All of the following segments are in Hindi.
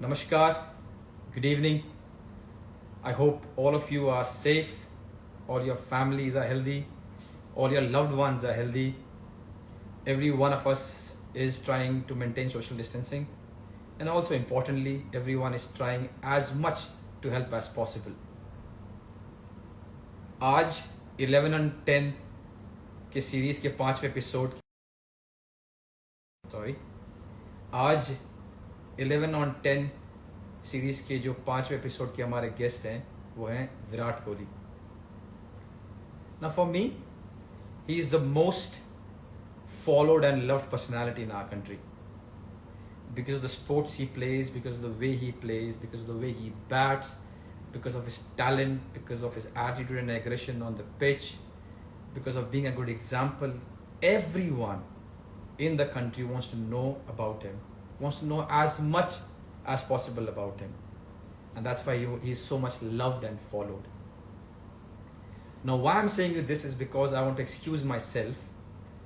Namaskar, good evening. I hope all of you are safe, all your families are healthy, all your loved ones are healthy. Every one of us is trying to maintain social distancing, and also importantly, everyone is trying as much to help as possible. आज 11 on 10 के सीरीज के 5वें एपिसोड आज 11 on 10 सीरीज के जो 5वें एपिसोड के हमारे गेस्ट हैं वो हैं Virat Kohli. Now for me, he is the most followed and loved personality in our country because of the sports he plays, because of the way he plays, because of the way he bats, because of his talent, because of his attitude and aggression on the pitch, because of being a good example. Everyone in the country wants to know about him, wants to know as much as possible about him, and that's why he is so much loved and followed. Now why I'm saying this is because I want to excuse myself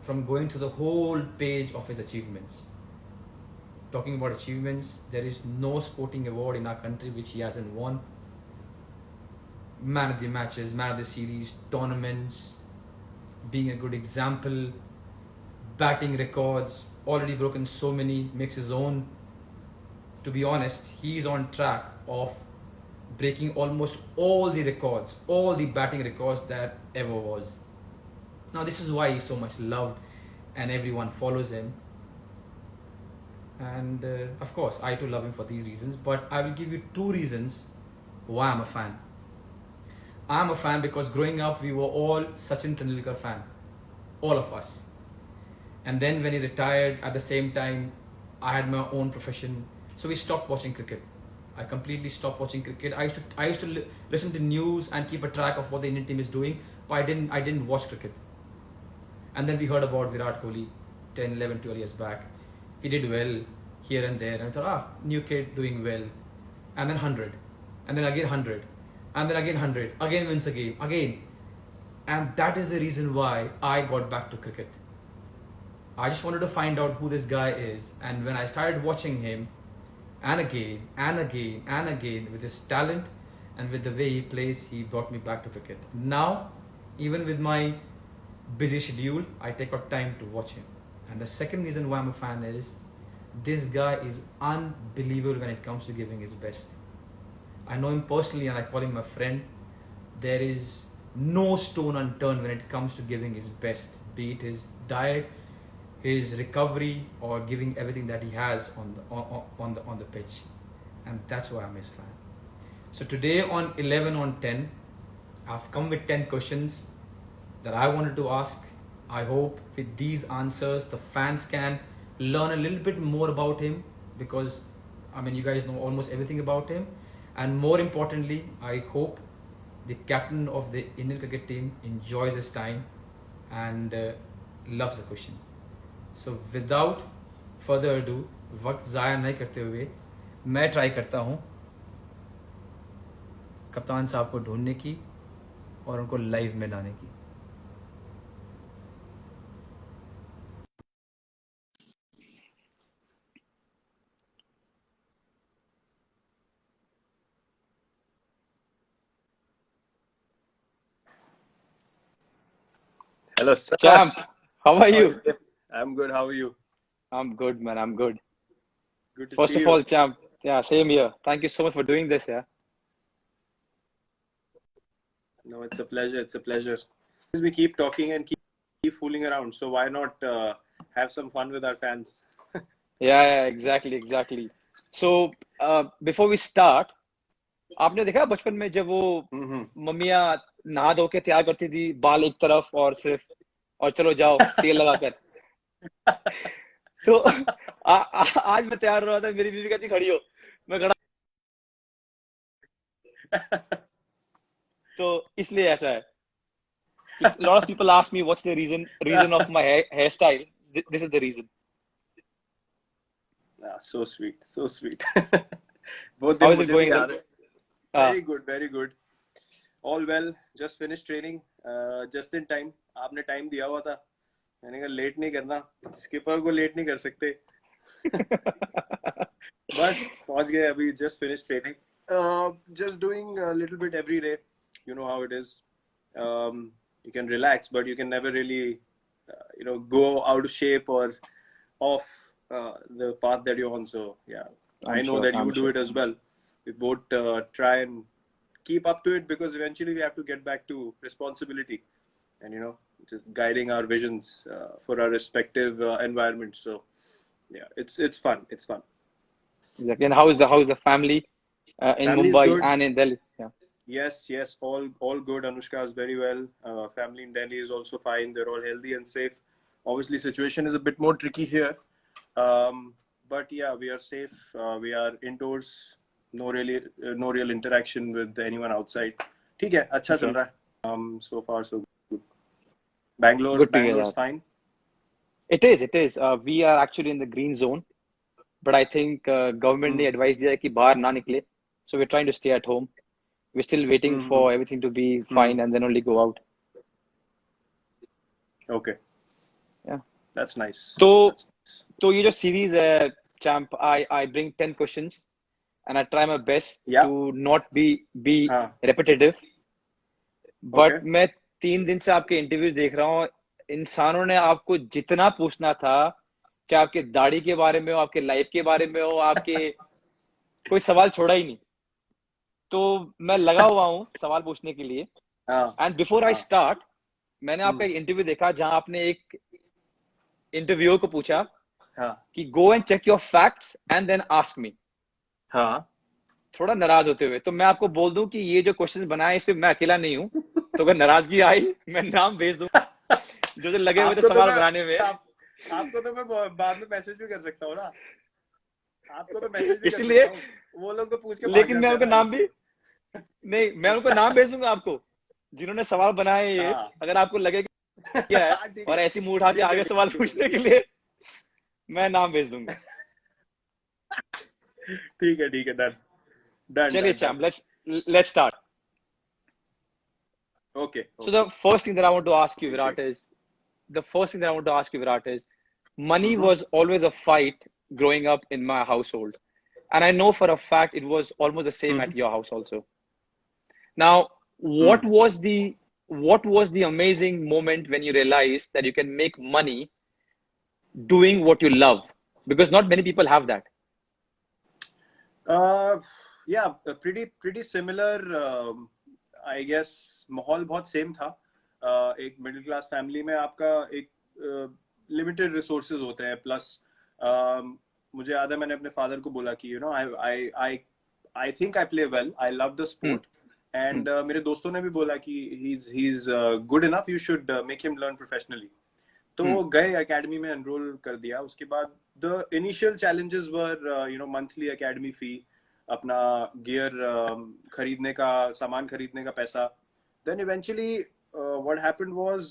from going through the whole page of his achievements. Talking about achievements, there is no sporting award in our country which he hasn't won. Man of the matches, man of the series, tournaments, being a good example, batting records, already broken so many, makes his own. To be honest, he is on track of breaking almost all the records, all the batting records that ever was. Now this is why he's so much loved and everyone follows him. And of course, I too love him for these reasons, but I will give you 2 reasons why I'm a fan. I'm a fan because growing up, we were all Sachin Tendulkar fan, all of us. And then when he retired, at the same time, I had my own profession, so we stopped watching cricket. I completely stopped watching cricket. I used to listen to news and keep a track of what the Indian team is doing, but I didn't watch cricket. And then we heard about Virat Kohli 10, 11, 12 years back. He did well here and there, and I thought, new kid doing well. And then 100, and then again 100, and then again 100, again wins a game, again. And that is the reason why I got back to cricket. I just wanted to find out who this guy is, and when I started watching him, and again, and again, and again, with his talent and with the way he plays, he brought me back to cricket. Now, even with my busy schedule, I take out time to watch him. And the second reason why I'm a fan is, this guy is unbelievable when it comes to giving his best. I know him personally and I call him my friend. There is no stone unturned when it comes to giving his best, be it his diet, his recovery, or giving everything that he has on the pitch. And that's why I'm his fan. So today on 11 on 10, I've come with 10 questions that I wanted to ask. I hope with these answers the fans can learn a little bit more about him, because you guys know almost everything about him. And more importantly, I hope the captain of the Indian cricket team enjoys his time and loves the question. So without further ado, वक्त ज़ाया नहीं करते हुए मैं ट्राई करता हूँ कप्तान साहब को ढूंढने की और उनको लाइव में लाने की. Hello, sir. Champ, how are you? I'm good. How are you? I'm good, man. I'm good. Good to First see of you. all, Champ, yeah, same here. Thank you so much for doing this, yeah. No, it's a pleasure. It's a pleasure. We keep talking and keep fooling around. So why not have some fun with our fans? Yeah, exactly. So, before we start, आपने देखा बचपन में जब वो मम्मियाँ नहा धो के तैयार करती थी, बाल एक तरफ और सिर्फ, और चलो जाओ तेल लगाकर. तो आज मैं तैयार हो रहा था, मेरी बीवी कहती खड़ी हो, मैं खड़ा. तो इसलिए ऐसा है. A lot of people ask me what's the reason of my hairstyle. This is the reason. So sweet, so sweet. बहुत How दिन is it मुझे going? भी याद है. Uh, Very good, very good. All well. Just finished training. Just in time. आपने टाइम दिया हुआ था. मैंने कहा लेट नहीं करना. स्किपर को लेट नहीं कर सकते. बस पहुंच गए अभी, just finished training. Just doing a little bit every day. You know how it is. You can relax, but you can never really, go out of shape or off the path that you're on. So yeah, I know that you do it as well. We both try and keep up to it, because eventually we have to get back to responsibility and just guiding our visions for our respective environments. So yeah, it's fun. It's fun. Exactly. And how is the family in Family is Mumbai good. and in Delhi? Yeah. Yes, all good. Anushka is very well. Family in Delhi is also fine. They're all healthy and safe. Obviously, situation is a bit more tricky here, but yeah, we are safe. We are indoors. No real interaction with anyone outside. ठीक है, अच्छा चल रहा है. So far so good. Good to hear Bangalore's that. fine. It is. We are actually in the green zone, but I think government ने advice दिया है कि बाहर ना निकले. So we're trying to stay at home. We're still waiting for everything to be fine and then only go out. Okay. Yeah. That's nice. So ये जो series है, champ, I bring 10 questions and I try my best to not be repetitive. But मैं 3 दिन से आपके इंटरव्यूज देख रहा हूँ. इंसानों ने आपको जितना पूछना था, चाहे आपके दाढ़ी के बारे में हो, आपके लाइफ के बारे में हो, आपके कोई सवाल छोड़ा ही नहीं. तो मैं लगा हुआ हूँ सवाल पूछने के लिए. एंड बिफोर आई स्टार्ट, मैंने आपका एक इंटरव्यू देखा जहां आपने एक इंटरव्यूअर को पूछा कि go and check your facts and then ask me. थोड़ा नाराज होते हुए. तो मैं आपको बोल दूं कि ये जो क्वेश्चन बनाए सिर्फ मैं अकेला नहीं हूं. तो अगर नाराजगी आई, मैं नाम भेज दूं जो लगे हुए थे सवाल बनाने में. आपको तो मैं बाद में मैसेज भी कर सकता हूँ ना. आपको तो मैसेज भी इसलिए वो लोग तो पूछ के. लेकिन मैं उनका नाम भी नहीं, मैं उनको नाम भेज दूंगा आपको जिन्होंने सवाल बनाए ये. अगर आपको लगे क्या है और ऐसी मुंह उठा के आगे सवाल पूछने के लिए, मैं नाम भेज दूंगा. ठीक है, डन. चलिए champ, let's start. Okay. So the first thing that I want to ask you, Virat, is money was always a fight growing up in my household, and I know for a fact it was almost the same at your house also. Now, what was the amazing moment when you realized that you can make money doing what you love? Because not many people have that. Yeah, pretty similar. I guess माहौल बहुत सेम था. एक मिडिल क्लास फैमिली में आपका एक लिमिटेड रिसोर्सेज होते हैं. प्लस मुझे याद है मैंने अपने फादर को बोला कि I think I play well, I love the sport. And मेरे दोस्तों ने भी बोला कि he is good enough, you should make him learn professionally. तो गए एकेडमी में एनरोल कर दिया. उसके बाद the initial challenges were monthly academy fee, अपना गियर खरीदने का, सामान खरीदने का पैसा. Then eventually what happened was,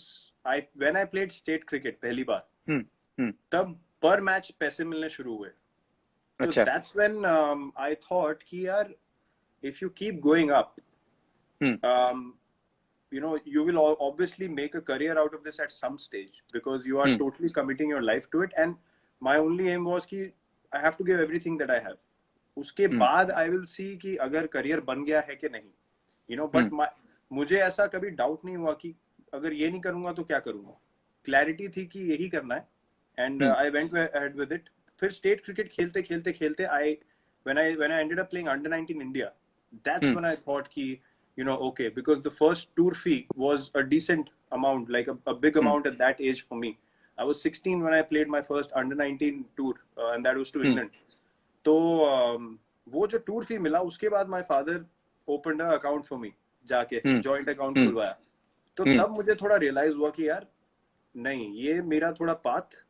when I played state cricket पहली बार, तब पर मैच पैसे मिलने शुरू हुए. So that's when I thought कि यार, if you keep going up, you will obviously make a career out of this at some stage, because you are totally committing your life to it. And my only aim was कि I have to give everything that I have. उसके बाद I will see कि अगर career बन गया है कि नहीं, but मुझे ऐसा कभी doubt नहीं हुआ कि अगर ये नहीं करूँगा तो क्या करूँगा. Clarity थी कि यही करना है. And I went ahead with it. फिर state cricket खेलते when I ended up playing under-19 India, that's when I thought कि okay, because the first tour fee was a decent amount, like a big amount at that age for me. I was 16 when I played my first under-19 tour, and that was to England. तो वो जो tour fee मिला, उसके बाद my father opened an account for me, जाके joint account खुलवाया. तो तब मुझे थोड़ा realize हुआ कि यार नहीं, ये मेरा थोड़ा path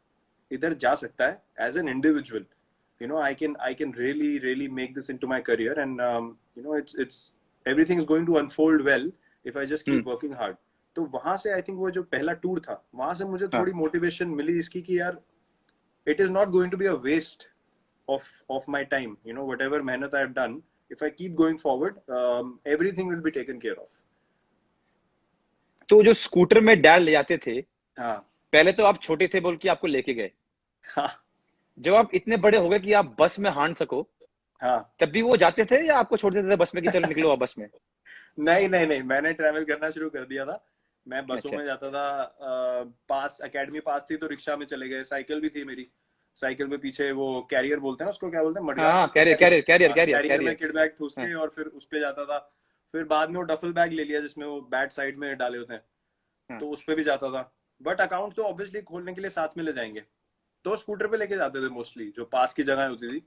इधर जा सकता है as an individual. I can really make this into my career, and it's everything is going to unfold well if I just keep working hard. तो वहां से I think वो जो पहला टूर था, वहां से मुझे थोड़ी मोटिवेशन मिली इसकी कि यार, it is not going to be a waste of my time. Whatever मेहनत I have done, if I keep going forward, everything will be taken care of. तो जो स्कूटर में डैड ले जाते थे, पहले तो आप छोटे थे बोल के आपको लेके गए. जब आप इतने बड़े हो गए कि आप बस में हाँट सको, हाँ तब भी वो जाते थे या आपको छोड़ देते थे बस में कि चलो निकलो आप बस में? नहीं नहीं नहीं, मैंने ट्रैवल करना शुरू कर दिया था। मैं बसों अच्छा। में जाता था। पास एकेडमी पास थी तो रिक्शा में चले गए, साइकिल भी थी मेरी। साइकिल पे पीछे वो कैरियर बोलते हैं ना उसको, क्या बोलते हैं, हाँ मडगार्ड हाँ, बोलते हैं, कैरियर कैरियर। कैरियर कैरियर हाँ, कैरियर कैरियर में कैरियर। किड बैग ठूस हाँ के और फिर उस पे जाता था। फिर बाद में वो डफल बैग ले लिया जिसमें वो बैट साइड में डाले होते हैं, हाँ। तो उस पे भी जाता था। बट अकाउंट तो ऑब्वियसली खोलने के लिए साथ में ले जाएंगे, तो स्कूटर पे लेके जाते थे मोस्टली, जो पास की जगह होती थी।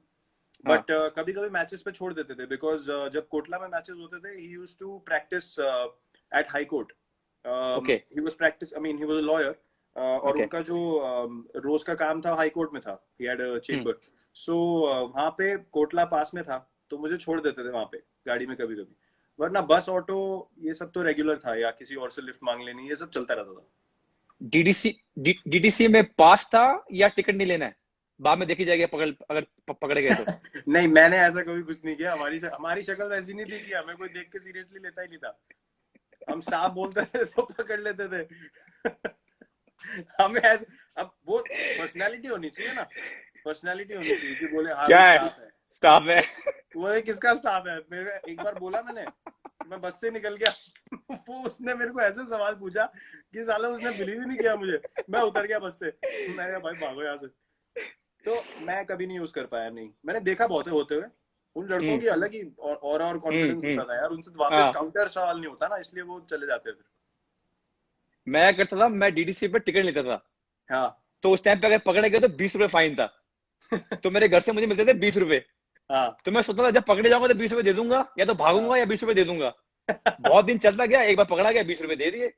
हाँ। बट कभी कभी मैचेस पे छोड़ देते थे, बिकॉज जब कोटला में मैचेस होते थे, he used to practice at high court. Okay he was practice, I mean he was a lawyer. और ओके। उनका जो रोज का काम था हाई कोर्ट में था, ही हैड अ चेम्बर। सो वहां पे कोटला पास में था, तो मुझे छोड़ देते थे वहां पे गाड़ी में कभी कभी। वरना बस ऑटो ये सब तो रेगुलर था, या किसी और से लिफ्ट मांग लेनी, ये सब चलता रहता था। डीडीसी डीडीसी में पास था या टिकट नहीं लेना है, बाद में देखी जाएगी पकड़, अगर पकड़े गए तो? नहीं, मैंने ऐसा कभी कुछ नहीं किया। हमारी शक्ल वैसी नहीं थी कि हमें कोई देख के सीरियसली लेता ही नहीं था। हम स्टाफ बोलते थे तो पकड़ लेते थे। हमें ऐसे, अब वो पर्सनालिटी होनी चाहिए ना, पर्सनालिटी होनी चाहिए कि बोले हाँ क्या भी है, स्टाफ है। स्टाफ है। वो है किसका स्टाफ है? मेरे एक बार बोला मैंने, मैं बस से निकल गया। वो उसने मेरे को ऐसे सवाल पूछा कि साला उसने बिलीव ही नहीं किया मुझे। मैं उतर गया बस से, मैं कहा भाई भागो यहाँ से। तो मैं कभी नहीं यूज कर पाया। नहीं, मैंने देखा बहुत है होते हुए। उन लड़कों की अलग ही और कॉन्फिडेंस होता था यार, उनसे वापस हाँ, काउंटर सवाल नहीं होता ना, इसलिए वो चले जाते फिर। मैं करता था, मैं डीडीसी पे टिकट लेता था। हाँ। तो उस टाइम पे अगर पकड़े गए तो 20 रुपए फाइन था। तो मेरे घर से मुझे मिलते थे 20 रुपए। हाँ। तो मैं सोचता था जब पकड़े जाऊंगा तो 20 रुपए दे दूंगा, या तो भागूंगा हाँ। या 20 रुपए दे दूंगा। बहुत दिन चलता गया, एक बार पकड़ा गया, 20 रुपए दे दिए।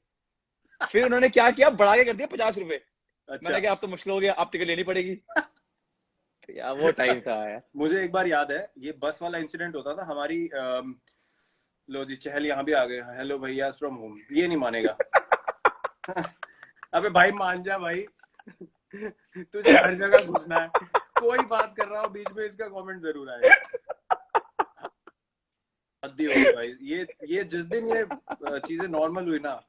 फिर उन्होंने क्या किया, बढ़ा के कर दिया 50 रुपए। अच्छा। मैंने कहा अब तो मुश्किल हो गया, अब टिकट लेनी पड़ेगी। तो यार वो टाइम था यार। मुझे एक बार याद है, ये बस वाला इंसिडेंट होता था हमारी। लो जी, चहल यहाँ भी आ गए। हेलो भैया फ्रॉम होम, ये नहीं मानेगा। अबे भाई मान जा भाई। तुझे हर जगह घुसना है, कोई बात कर रहा हो बीच में इसका कमेंट जरूर आएगा। हद्दी हो गई भाई। ये जिस दिन ये चीजें नॉर्मल हुई ना,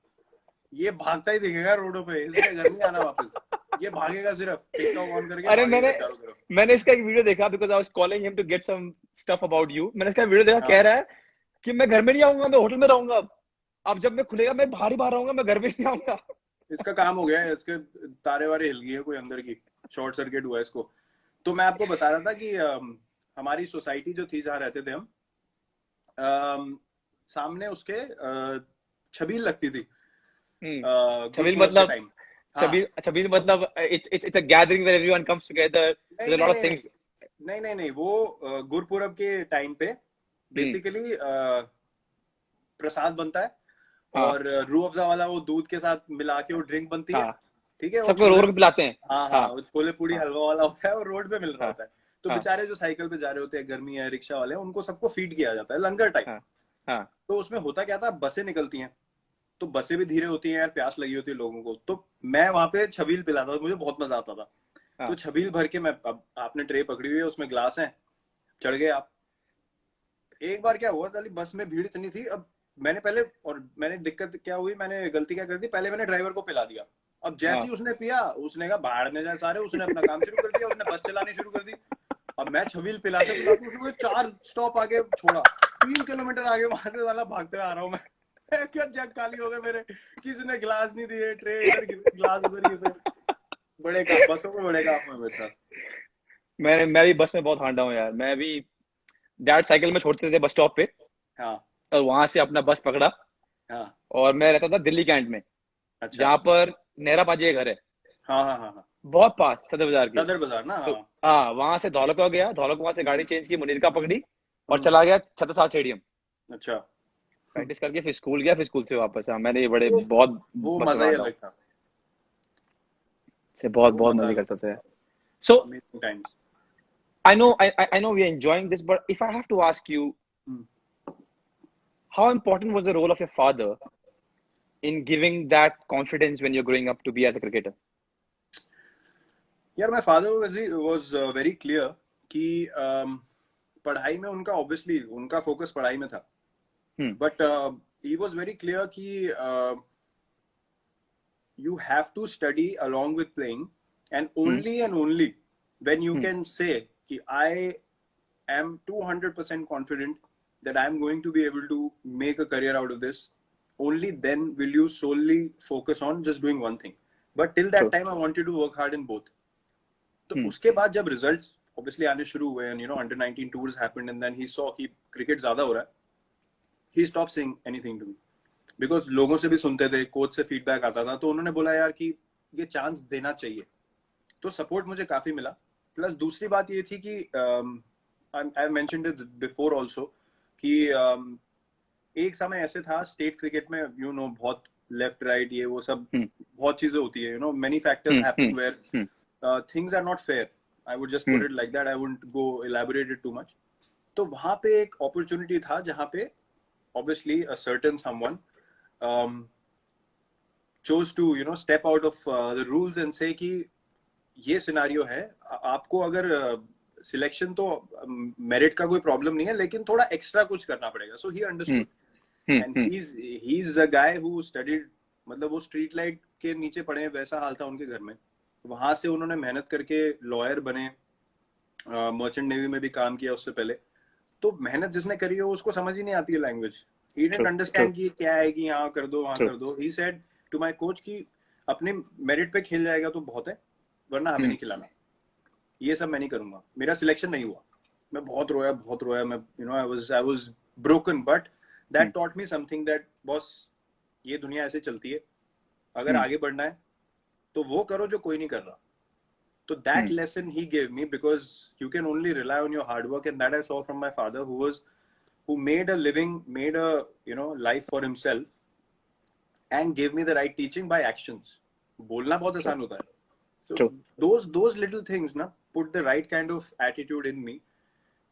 ये भागता ही दिखेगा रोडों पे, इसलिए घर नहीं आना वापस। ये भागेगा सिर्फ टिकटॉक ऑन करके, अरे भागेगा चारों तरफ। मैंने इसका एक वीडियो देखा, because I was calling him to get some stuff about you. मैंने इसका वीडियो देखा, हाँ। कह रहा है कि मैं घर में नहीं आऊंगा, मैं होटल में रहूंगा। अब जब मैं खुलेगा मैं बाहर ही बाहर रहूंगा, मैं घर में नहीं आऊंगा। इसका काम हो गया है, इसके तारे वारे हिल गई है कोई अंदर की, शॉर्ट सर्किट हुआ है इसको। तो मैं आपको बता रहा था कि हमारी सोसाइटी जो थी जहाँ रहते थे हम, सामने उसके छबील लगती थी। छबील गुरपुरब के मतलब, टाइम। हाँ। छबील मतलब it's a gathering where everyone comes together, there नहीं अ लॉट नहीं ऑफ नहीं थिंग्स। नहीं नहीं नहीं, वो गुरपुरब के टाइम पे बेसिकली प्रसाद बनता है, हाँ और रूह अफ़ज़ा वाला वो दूध के साथ मिला के वो ड्रिंक बनती है। हाँ, ठीक है, और सबको रो छोले, रो के पिलाते हैं। हाँ हाँ, हाँ वो छोले पूड़ी हाँ हलवा वाला होता है, और रोड पे मिल रहा हाँ होता है। तो हाँ बेचारे जो साइकिल पे जा रहे होते हैं, गर्मी है, रिक्शा वाले हैं, उनको सबको फीड किया जाता है लंगर टाइप। हाँ हाँ तो उसमें होता क्या था, बसें निकलती हैं, तो बसें भी धीरे होती हैं यार, प्यास लगी होती है लोगों को। तो मैं वहां पे छबील पिलाता था, मुझे बहुत मजा आता था। तो हाँ छबील भर के मैं, अब आपने ट्रे पकड़ी हुई है, उसमें ग्लास है, चढ़ गए आप। एक बार क्या हुआ, साली बस में भीड़ इतनी थी। अब मैंने दिक्कत क्या हुई, मैंने गलती क्या कर दी, पहले मैंने ड्राइवर को पिला दिया। अब जैसे हाँ। ही उसने पिया, उसने कहा बाहर में जाए सारे, उसने अपना काम शुरू कर दिया, उसने बस चलानी शुरू कर दी। अब मैं छबील पिलाते पिलाते उसने मुझे 4 स्टॉप आगे छोड़ा, 3 किलोमीटर आगे वहां से साला भागते आ रहा हूँ मैं। क्या जग खाली हो गए मेरे, किसी ने गिलास नहीं दिए, ट्रे इधर गिलास उधर गिरे। बड़े काम, बसों में बड़े काम हुए मेरे साथ। मैं भी बस में बहुत हांडा हूँ यार। मैं भी, डैड साइकिल में छोड़ते थे बस स्टॉप पे, हाँ और वहां से अपना बस पकड़ा। हाँ। और मैं रहता था दिल्ली कैंट में, अच्छा। जहाँ पर नेहरा पाजी का घर है, हाँ हाँ हाँ हाँ। बहुत पास सदर बाजार के। सदर बाजार ना, तो हाँ। हाँ, वहां से धौलका गया, धौलका वहां से गाड़ी चेंज की, मुनीर का पकड़ी और हम्म। चला गया छत्रसाल स्टेडियम। अच्छा। प्रैक्टिस करके फिर स्कूल गया, फिर स्कूल से वापस। हाँ, मैंने ये बड़े वो बहुत वो बस में मजा ही हांडा हूँ, अलग था। से बहुत वो बहुत मजा मजे अलग करते थे। था। So amazing times. I know we are enjoying this, but if I have to ask you, how important was the role of your father in giving that confidence when you're growing up to be as a cricketer? यार, my father was very clear कि पढ़ाई में उनका, ऑब्वियसली उनका फोकस पढ़ाई में था, but he was very clear कि you have to study along with playing, and only when you can say कि I am 200% confident that I'm going to be able to make a career out of this, only then will you solely focus on just doing one thing. But till that time I want you to work hard in both. तो उसके बाद जब results obviously आने शुरू हुए and under 19 tours happened and then he saw कि cricket ज़्यादा हो रहा है, he stopped saying anything to me because लोगों से भी सुनते थे, कोच से feedback आता था, तो उन्होंने बोला यार कि ये chance देना चाहिए. तो support मुझे काफी मिला. प्लस दूसरी बात ये थी कि I mentioned it before also कि एक समय ऐसे था स्टेट क्रिकेट में बहुत लेफ्ट राइट ये वो सब बहुत चीजें होती है, many factors happen where things are not fair. I would just put it like that. I wouldn't go elaborate it too much. तो वहां पे एक opportunity था जहां पे obviously a certain someone chose to step out of the rules and say कि ये सिनारियो है, आपको अगर सिलेक्शन तो मेरिट का कोई प्रॉब्लम नहीं है लेकिन थोड़ा एक्स्ट्रा कुछ करना पड़ेगा. So he understood and he is a guy who studied, मतलब वो स्ट्रीट लाइट के नीचे पढ़े वैसा हाल था उनके घर में. वहां से उन्होंने मेहनत करके लॉयर बने, मर्चेंट नेवी में भी काम किया उससे पहले. तो मेहनत जिसने करी हो उसको समझ ही नहीं आती है लैंग्वेज. ही डिडंट अंडरस्टैंड कि क्या है कि यहाँ कर दो वहां कर दो. He said to my coach कि अपने मेरिट पे खेल जाएगा तो बहुत है, वरना हमें नहीं खिलाना. ये सब मैं नहीं करूंगा. मेरा सिलेक्शन नहीं हुआ, मैं बहुत रोया. मैं I was broken, but that taught me something that boss ये दुनिया ऐसे चलती है, अगर आगे बढ़ना है तो वो करो जो कोई नहीं कर रहा. तो that lesson he gave me because you can only rely on your hard work, and that I saw from my father who made a living, made a life for himself and gave me the right teaching by actions. बोलना बहुत आसान होता है. So those little things ना put the right kind of attitude in me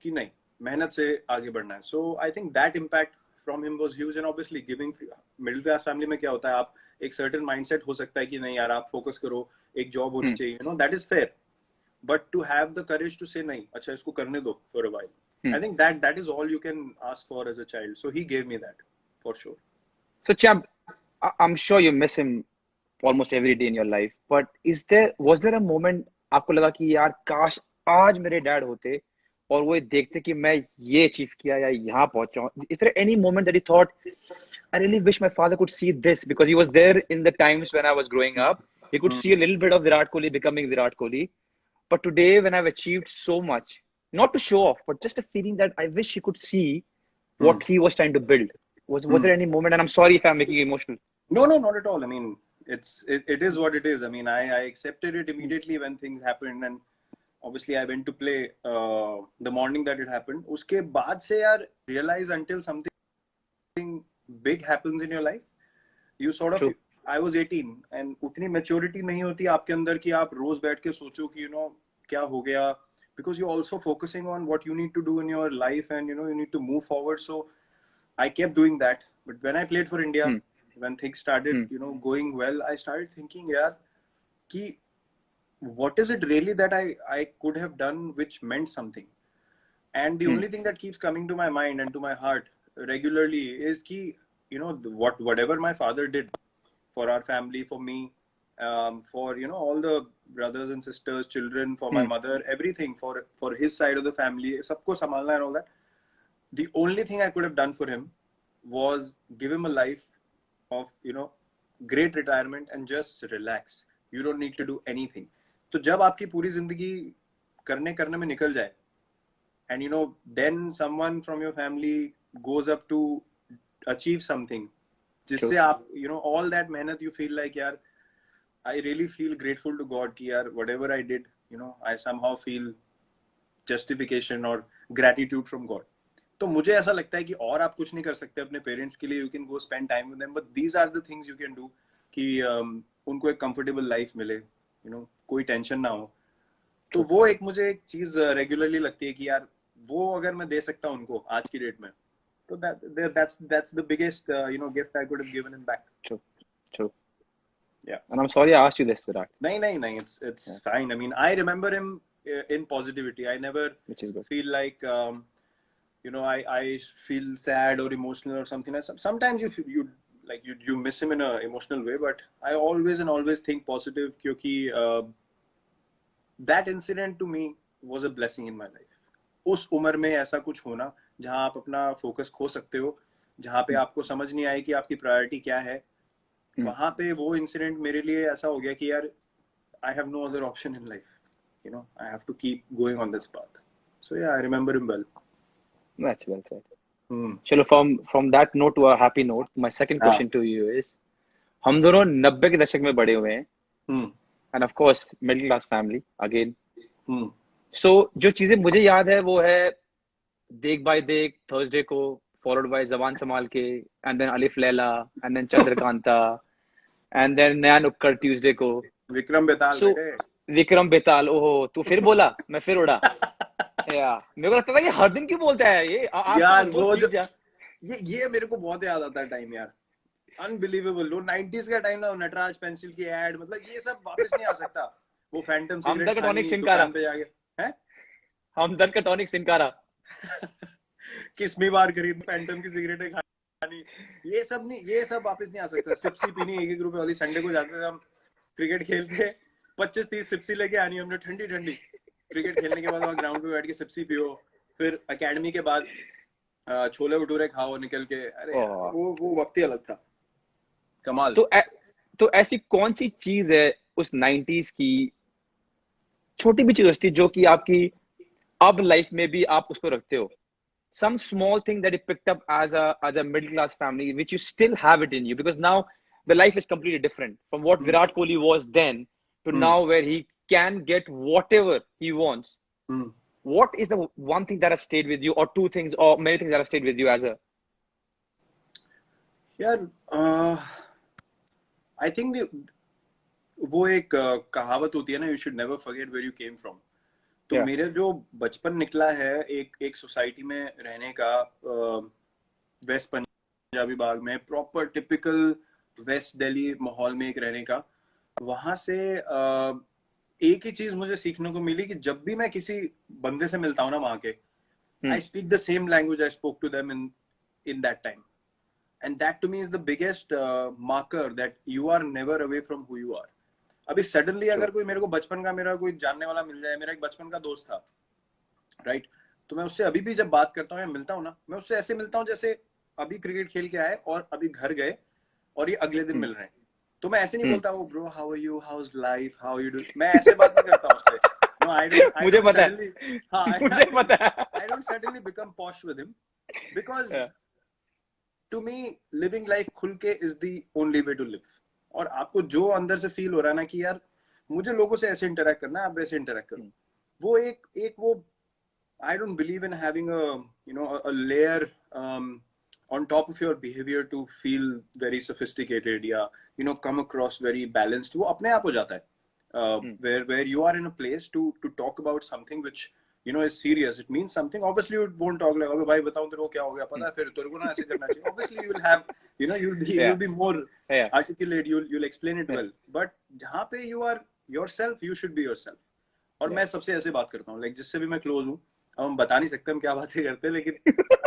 कि नहीं, मेहनत से आगे बढ़ना है. So I think that impact from him was huge. And obviously giving middle class family में क्या होता है, आप एक certain mindset हो सकता है कि नहीं यार आप focus करो, एक job होनी चाहिए, that is fair. But to have the courage to say नहीं, अच्छा इसको करने दो for a while. I think that is all you can ask for as a child. So he gave me that for sure. So Champ, I'm sure you miss him almost every day in your life, but was there a moment आपको लगा कि यार काश आज मेरे डैड होते और वो देखते कि मैं ये अचीव किया या यहाँ पहुंचा हूँ? Is there any moment that he thought, I really wish my father could see this, because he was there in the times when I was growing up. He could see a little bit of Virat Kohli becoming Virat Kohli. But today when I've achieved so much, not to show off, but just a feeling that I wish he could see what he was trying to build. Was there any moment? And I'm sorry if I'm making you emotional. No, not at all. I mean, it is what it is. I mean, I accepted it immediately when things happened, and obviously I went to play the morning that it happened. उसके बाद से यार realize until something big happens in your life, you sort of. True. I was 18 and उतनी maturity नहीं होती आपके अंदर कि आप रोज बैठ के सोचो कि क्या हो गया, because you're also focusing on what you need to do in your life and you need to move forward. So I kept doing that. But when I played for India, when things started going well, I started thinking yaar ki what is it really that I could have done which meant something. And the only thing that keeps coming to my mind and to my heart regularly is ki whatever my father did for our family, for me, for all the brothers and sisters, children, for my mother, everything, for his side of the family, sabko samalna and all that. The only thing I could have done for him was give him a life of great retirement and just relax. You don't need to do anything. तो जब आपकी पूरी जिंदगी करने में निकल जाए, and then someone from your family goes up to achieve something, जिससे आप all that मेहनत, you feel like यार I really feel grateful to God कि यार whatever I did, I somehow feel justification or gratitude from God. तो मुझे ऐसा लगता है कि और आप कुछ नहीं कर सकते अपने पेरेंट्स के लिए. You can go spend time with them, but these are the things you can do कि उनको एक comfortable life मिले, कोई टेंशन ना हो. तो वो एक मुझे एक चीज रेगुलरली लगती है कि यार वो अगर मैं दे सकता हूँ उनको आज की डेट में, तो that's the biggest gift I could have given him back. True. Yeah. And I'm sorry I asked you this, Virat. No, it's fine. I mean, I remember him in positivity. I never feel like I feel sad or emotional or something. Sometimes you miss him in an emotional way, but I always think positive, क्योंकि that incident to me was a blessing in my life. उस उम्र में ऐसा कुछ होना जहां आप अपना फोकस खो सकते हो, जहां पे आपको समझ नहीं आए कि आपकी प्रायोरिटी क्या है, वहां पे वो इंसिडेंट मेरे लिए ऐसा हो गया कि यार I have no other option in life, you know, I have to keep going on this path. So yeah, I remember him well. That's well said. चलो from that note to a happy note, my second question to you is, हम दोनों 90 के दशक में बड़े हुए हैं, and of course middle class family again. So जो चीजें मुझे याद है वो है देख बाय देख थर्सडे को, followed by जबान संभाल के, and then अलिफ Laila, and then Chandrakanta, and then नया नुक्कड़ ट्यूसडे को, विक्रम बेताल। so, विक्रम बेताल, ओहो तू फिर बोला, मैं फिर उड़ा। यार मेरे को लगता था कि हर दिन क्यों बोलता है ये यार, वो जो ये मेरे को बहुत याद आता है टाइम यार, अनबिलीवेबल। वो 90s का टाइम ना, नटराज पेंसिल की एड, मतलब ये सब वापस नहीं आ सकता। वो फैंटम हमदर्द का टॉनिक सिनकारा पे जाके हैं, हमदर्द का टॉनिक सिनकारा किस्मी बार खरीद फैंटम की सिगरेटें खानी, ये सब वापस नहीं आ सकता। सिप्सी पीनी 1-1 रुपए वाली, संडे को जाते थे हम क्रिकेट खेलते, 25-30 सिप्सी लेके आनी हमने ठंडी ठंडी। क्रिकेट खेलने के बाद वहाँ ग्राउंड पे बैठ के सिप्सी पियो, फिर एकेडमी के बाद छोले भटूरे खाओ निकल के। अरे वो वक्त ही अलग था, कमाल। तो ऐसी कौन सी चीज है उस 90s की, छोटी भी चीज थी जो कि आपकी अब लाइफ में भी आप उसको रखते हो? Some small thing that you picked up as a middle class family, which you still have it in you, because now the life is completely different from what Virat Kohli was then to now, where he can get whatever he wants. What is the one thing that has stayed with you, or two things, or many things that have stayed with you as a? यार I think वो एक कहावत होती है ना, you should never forget where you came from. तो मेरे जो बचपन निकला है एक सोसाइटी में रहने का, वेस्ट पंजाबी बाग में, प्रॉपर टिपिकल वेस्ट दिल्ली माहौल में एक रहने का, वहां से एक ही चीज मुझे सीखने को मिली कि जब भी मैं किसी बंदे से मिलता हूँ ना वहां के, I speak the same language I spoke to them in that time, and that to me is the biggest marker that you are never away from who you are. अभी सडनली अगर कोई मेरे को बचपन का मेरा कोई जानने वाला मिल जाए, मेरा एक बचपन का दोस्त था, राइट, तो मैं उससे अभी भी जब बात करता हूँ या मिलता हूँ ना, मैं उससे ऐसे मिलता हूँ जैसे अभी क्रिकेट खेल के आए और अभी घर गए और ये अगले दिन मिल रहे हैं। तो मैं ऐसे नहीं बोलता वो bro how are you, how is life, how you do, मैं ऐसे बात नहीं करता उससे। नो आई डोंट, मुझे पता है, हाँ मुझे पता है, I don't suddenly become posh with him, because to me living life खुल के is the only way to live. और आपको जो अंदर से फील हो रहा है ना कि यार मुझे लोगों से ऐसे इंटरेक्ट करना है, आप वैसे इंटरेक्ट करो, वो एक वो I don't believe in having a you know a layer on top of your behavior to feel very sophisticated या you know come across very balanced. वो अपने आप हो जाता है where you are in a place to talk about something which you know is serious, it means something. Obviously you won't talk like अबे भाई बताऊं तेरे को क्या हो गया, पता है फिर तेरे को ना ऐसे करना चाहिए। Obviously you will have you know you'll be more articulate, you'll explain it well, but जहाँ पे you are yourself, you should be yourself. और मैं सबसे ऐसे बात करता हूँ, like जिससे भी मैं क्लोज हूँ, अब हम बता नहीं सकते हम क्या बातें करते हैं, लेकिन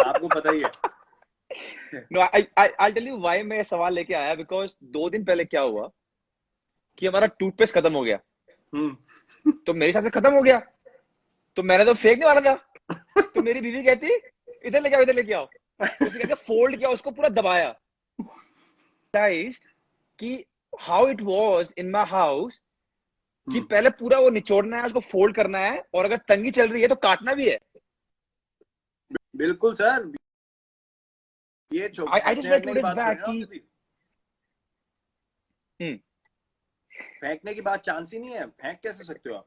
आपको पता ही है। No, I'll tell you why मैं सवाल लेके आया, because 2 दिन पहले क्या हुआ कि हमारा टूथपेस्ट खत्म हो गया। तो मेरे हिसाब से खत्म हो गया, तो मैंने तो फेंकने वाला था, तो मेरी बीवी कहती इधर लेके आओ, इधर लेके आओ। उसने क्या फोल्ड किया, उसको पूरा दबाया। कि how it was in my house कि पहले पूरा वो निचोड़ना है, उसको फोल्ड करना है, और अगर तंगी चल रही है तो काटना भी है। बिल्कुल सर, ये I just read 2 days back कि फेंकने की बात चांस ही नहीं है, फेंक कैसे सकते हो आप?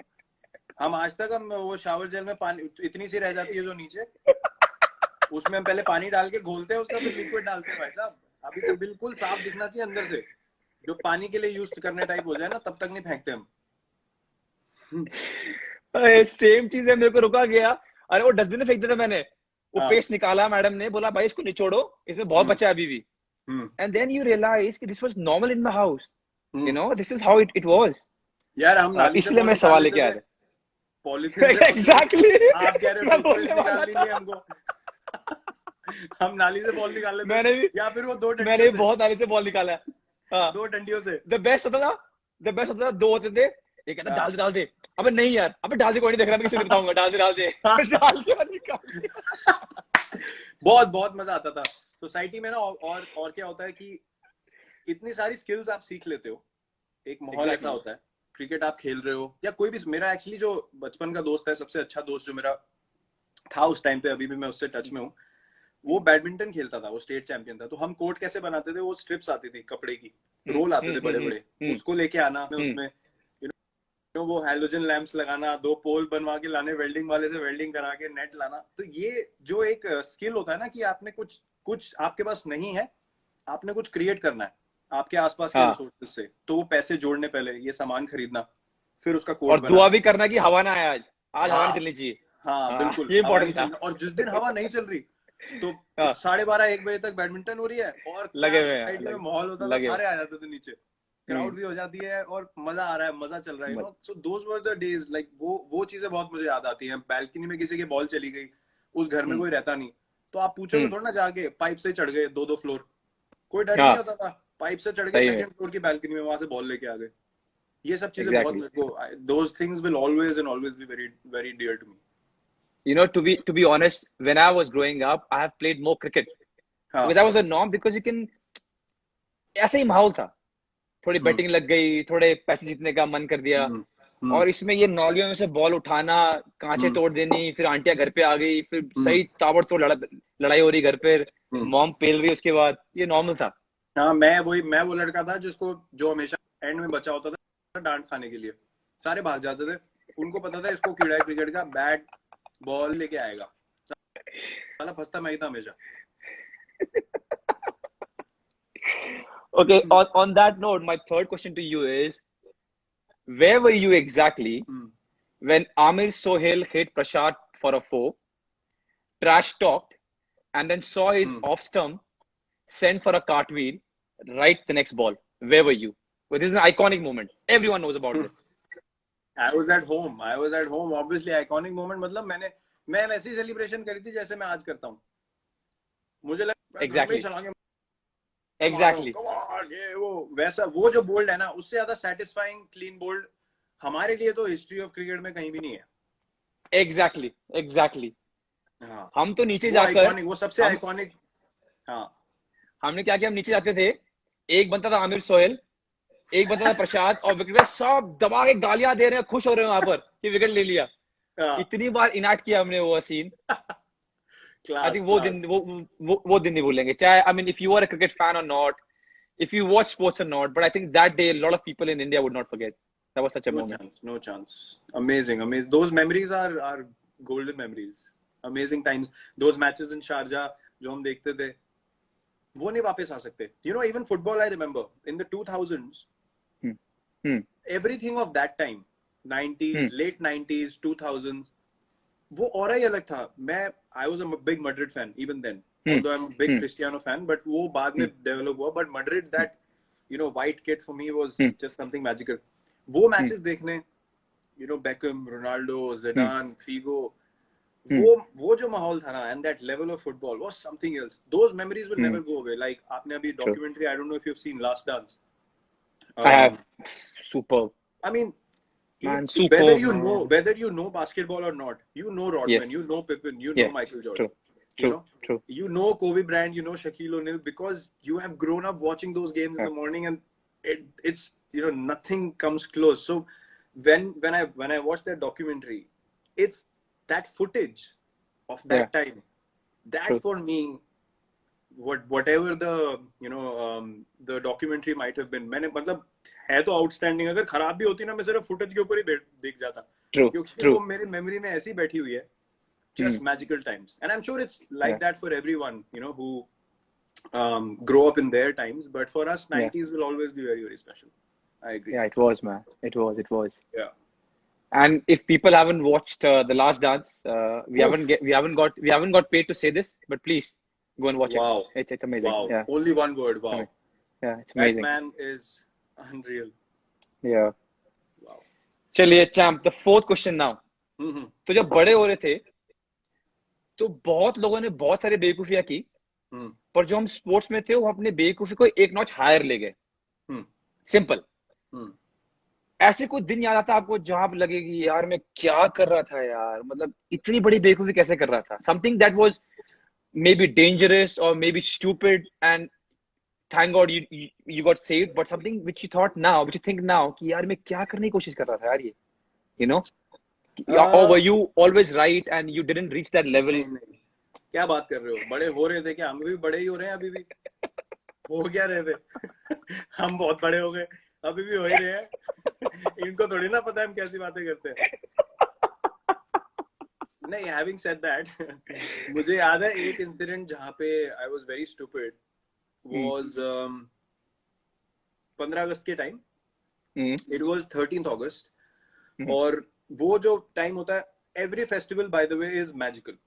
हम आज तक हम वो शावर जेल में पानी इतनी सी रह जाती है जो नीचे, उसमें हम पहले पानी डाल के घोलते हैं उसका, फिर लिक्विड डालते हैं। भाई साहब अभी तो बिल्कुल साफ दिखना चाहिए अंदर से, जो पानी के लिए यूज करने टाइप हो जाए ना, तब तक नहीं फेंकते हम। सेम चीज है, मेरे को रुका गया, अरे वो डस्टबिन में फेंक दिया था मैंने, वो पेस्ट निकाला, मैडम ने बोला भाई इसको निचोड़ो, इसमें बहुत बचा है अभी भी। एंड देन यू रियलाइज कि this was normal in my house, you know, this is how it was. यार हम नाली से, इसलिए मैं सवाल लेके आया था। पॉलीथिन एग्जैक्टली, आप कह रहे हो निकाल लीजिए हमको, हम नाली से बॉल निकाल लेते। मैंने भी, या फिर वो 2 डंडियों मैंने भी बहुत नाली से बॉल निकाला है। 2 डंडियों से। द बेस्ट होता था 2 होते थे, एक कहता डाल दे, अबे नहीं यार, अबे डाल दे, कोई नहीं देख रहा, मैं किसी को बताऊंगा, डाल दे डाल दे डाल के और निकाल दे। बहुत बहुत मजा आता था सोसाइटी में ना। और क्या होता है कि इतनी सारी स्किल्स आप सीख लेते हो, एक माहौल ऐसा होता है, क्रिकेट आप खेल रहे हो या कोई भी। मेरा एक्चुअली जो बचपन का दोस्त है, सबसे अच्छा दोस्त जो मेरा था उस टाइम पे, अभी भी मैं उससे टच में हूँ, वो बैडमिंटन खेलता था, वो स्टेट चैंपियन था। तो हम कोर्ट कैसे बनाते थे, वो स्ट्रिप्स आती थी कपड़े की, रोल आते थे बड़े बड़े, उसको लेके आना उसमें वो हैलोजन लैंप्स लगाना, 2 पोल बनवा के लाने, वेल्डिंग वाले से वेल्डिंग करा के नेट लाना। तो ये जो एक स्किल होता है ना कि आपने कुछ आपके पास नहीं है, आपने कुछ क्रिएट करना है आपके आसपास के रिसोर्सेज से। तो वो पैसे जोड़ने पहले, ये सामान खरीदना, फिर उसका कोड और दुआ भी करना कि हवा ना आए आज हवा नहीं चलनी चाहिए। हाँ बिल्कुल, ये हवा नहीं इम्पोर्टेंट चलनी। और जिस दिन हवा नहीं चल रही तो 12:30-1 बजे तक बैडमिंटन हो रही है और लगे हुए सोसाइटी में माहौल होता था, सारे आ जाते थे नीचे, क्राउड भी हो जाती है और मजा आ रहा है, मजा चल रहा है, you know. So those were the days, like वो चीजें बहुत मुझे याद आती हैं। बैल्कनी में किसी की बॉल चली गई, उस घर में कोई रहता नहीं, तो आप पूछोगे थोड़ा ना जाके, पाइप से चढ़ गए 2-2 फ्लोर, कोई डर नहीं होता था, पाइप से चढ़ गए 2nd फ्लोर की बैल्कनी में, वहां से बॉल लेके आ गए। ये सब चीजें बहुत मेरे को, those things will always and always be very very dear to me. You know, to be honest, when I was growing up, I have played more cricket because I was a norm, because you can, ऐसा ही माहौल था, थोड़ी बैटिंग लग गई, थोड़े पैसे जीतने का मन कर दिया, और इसमें ये नौलियों में से बॉल उठाना, कांचे तोड़ देनी, फिर आंटियां घर पे आ गई, फिर सही ताबड़तोड़ लड़ाई हो रही घर पे, मॉम पेल रही, उसके बाद ये नॉर्मल था। हाँ, मैं वो लड़का था जो हमेशा एंड में बचा होता था डांट खाने के लिए। सारे भाग जाते थे, उनको पता था इसको कीड़ा है क्रिकेट का, बैट बॉल लेके आएगा, साला फंसता मैं ही था हमेशा। Okay, on that note, my third question to you is, where were you exactly when Amir Sohail hit Prashad for a 4, trash talked, and then saw his off stump sent for a cartwheel right the next ball? Where were you? Well, this is an iconic moment. Everyone knows about this. I was at home. Obviously, iconic moment. मतलब मैं वैसी सेलिब्रेशन करी थी जैसे मैं आज करता हूँ। मुझे लगा Exactly. वो वैसा, वो जो बोल्ड है ना, उससे ज्यादा सेटिस्फाइंग क्लीन बोल्ड हमारे लिए तो हिस्ट्री ऑफ क्रिकेट में कहीं भी नहीं है। Exactly. हाँ, हम तो नीचे जाकर, वो सबसे आइकॉनिक। हाँ, हमने क्या किया, हम नीचे जाते थे, एक बनता था आमिर सोहेल, एक बनता था प्रसाद, और विकेट पे सब दबा के गालियां दे रहे हैं, खुश हो रहे हैं वहां पर कि विकेट ले लिया। इतनी बार इनाक्ट किया हमने वो सीन। I think वो दिन नहीं भूलेंगे, चाहे, I mean, if you are a cricket fan or not, if you watch sports or not, but I think that day a lot of people in India would not forget. That was such a moment. No chance. Amazing. Those memories are golden memories. Amazing times. Those matches in Sharjah जो हम देखते थे, वो नहीं वापस आ सकते. You know, even football, I remember in the 2000s, everything of that time, 90s, late 90s, 2000s, वो और ही अलग था. I was a big Madrid fan even then, although I'm a big Cristiano fan, but वो बाद में develop हुआ. But Madrid, that, you know, white kit for me was just something magical. वो matches देखने, you know, Beckham, Ronaldo, Zidane, Figo, वो जो माहौल था ना, and that level of football was something else. Those memories will never go away. Like आपने अभी documentary, I don't know if you've seen Last Dance. I have. Superb. I mean, Man, whether you know basketball or not, you know Rodman, you know Pippen, you know Michael Jordan. True. You know Kobe Bryant, you know Shaquille O'Neal, because you have grown up watching those games in the morning, and it's, you know, nothing comes close. So when I watched that documentary, it's that footage of that time, that for me, whatever the, you know, the documentary might have been, मैंने मतलब है तो outstanding, अगर खराब भी होती ना, मैं सिर्फ footage के ऊपर ही देख जाता, क्योंकि वो मेरी memory में ऐसी बैठी हुई है. Just magical times, and I'm sure it's like that for everyone, you know, who grow up in their times. But for us, 90s will always be very, very special. I agree. Yeah, it was, man. It was. Yeah. And if people haven't watched The Last Dance, we haven't got paid to say this, but please go and watch it. It's amazing. Wow. Yeah. Only one word. Wow. Yeah, it's amazing. That man is unreal. Yeah. Wow. चलिए champ, the fourth question now. तो जब बड़े हो रहे थे, तो बहुत लोगों ने बहुत सारी बेवकूफियां की, पर जो हम स्पोर्ट्स में थे, वो अपने बेवकूफी को एक नॉच हायर ले गए. सिंपल. ऐसे कोई दिन याद आता है आपको जहां पे लगेगी यार मैं क्या कर रहा था यार, मतलब इतनी बड़ी बेवकूफी कैसे कर रहा था, something that was maybe dangerous और maybe stupid and thank God you got saved, but something which you thought now, which you think now कि यार मैं क्या करने की कोशिश कर रहा था यार ये, you know, or were you always right and you didn't reach that level? नहीं, क्या बात कर रहे हो, बड़े हो रहे थे क्या? हम भी बड़े ही हो रहे हैं अभी भी। हो क्या रहे थे? हम बहुत बड़े हो गए, अभी भी हो ही रहे हैं। इनको थोड़ी ना पता है हम कैसी बातें करते हैं। नहीं, हैविंग सेड दैट, मुझे याद है एक इंसिडेंट जहाँ पे I was very stupid, was 15 अगस्त के टाइम, इट वाज 13th अगस्त। और वो जो टाइम होता है, every festival by the way is magical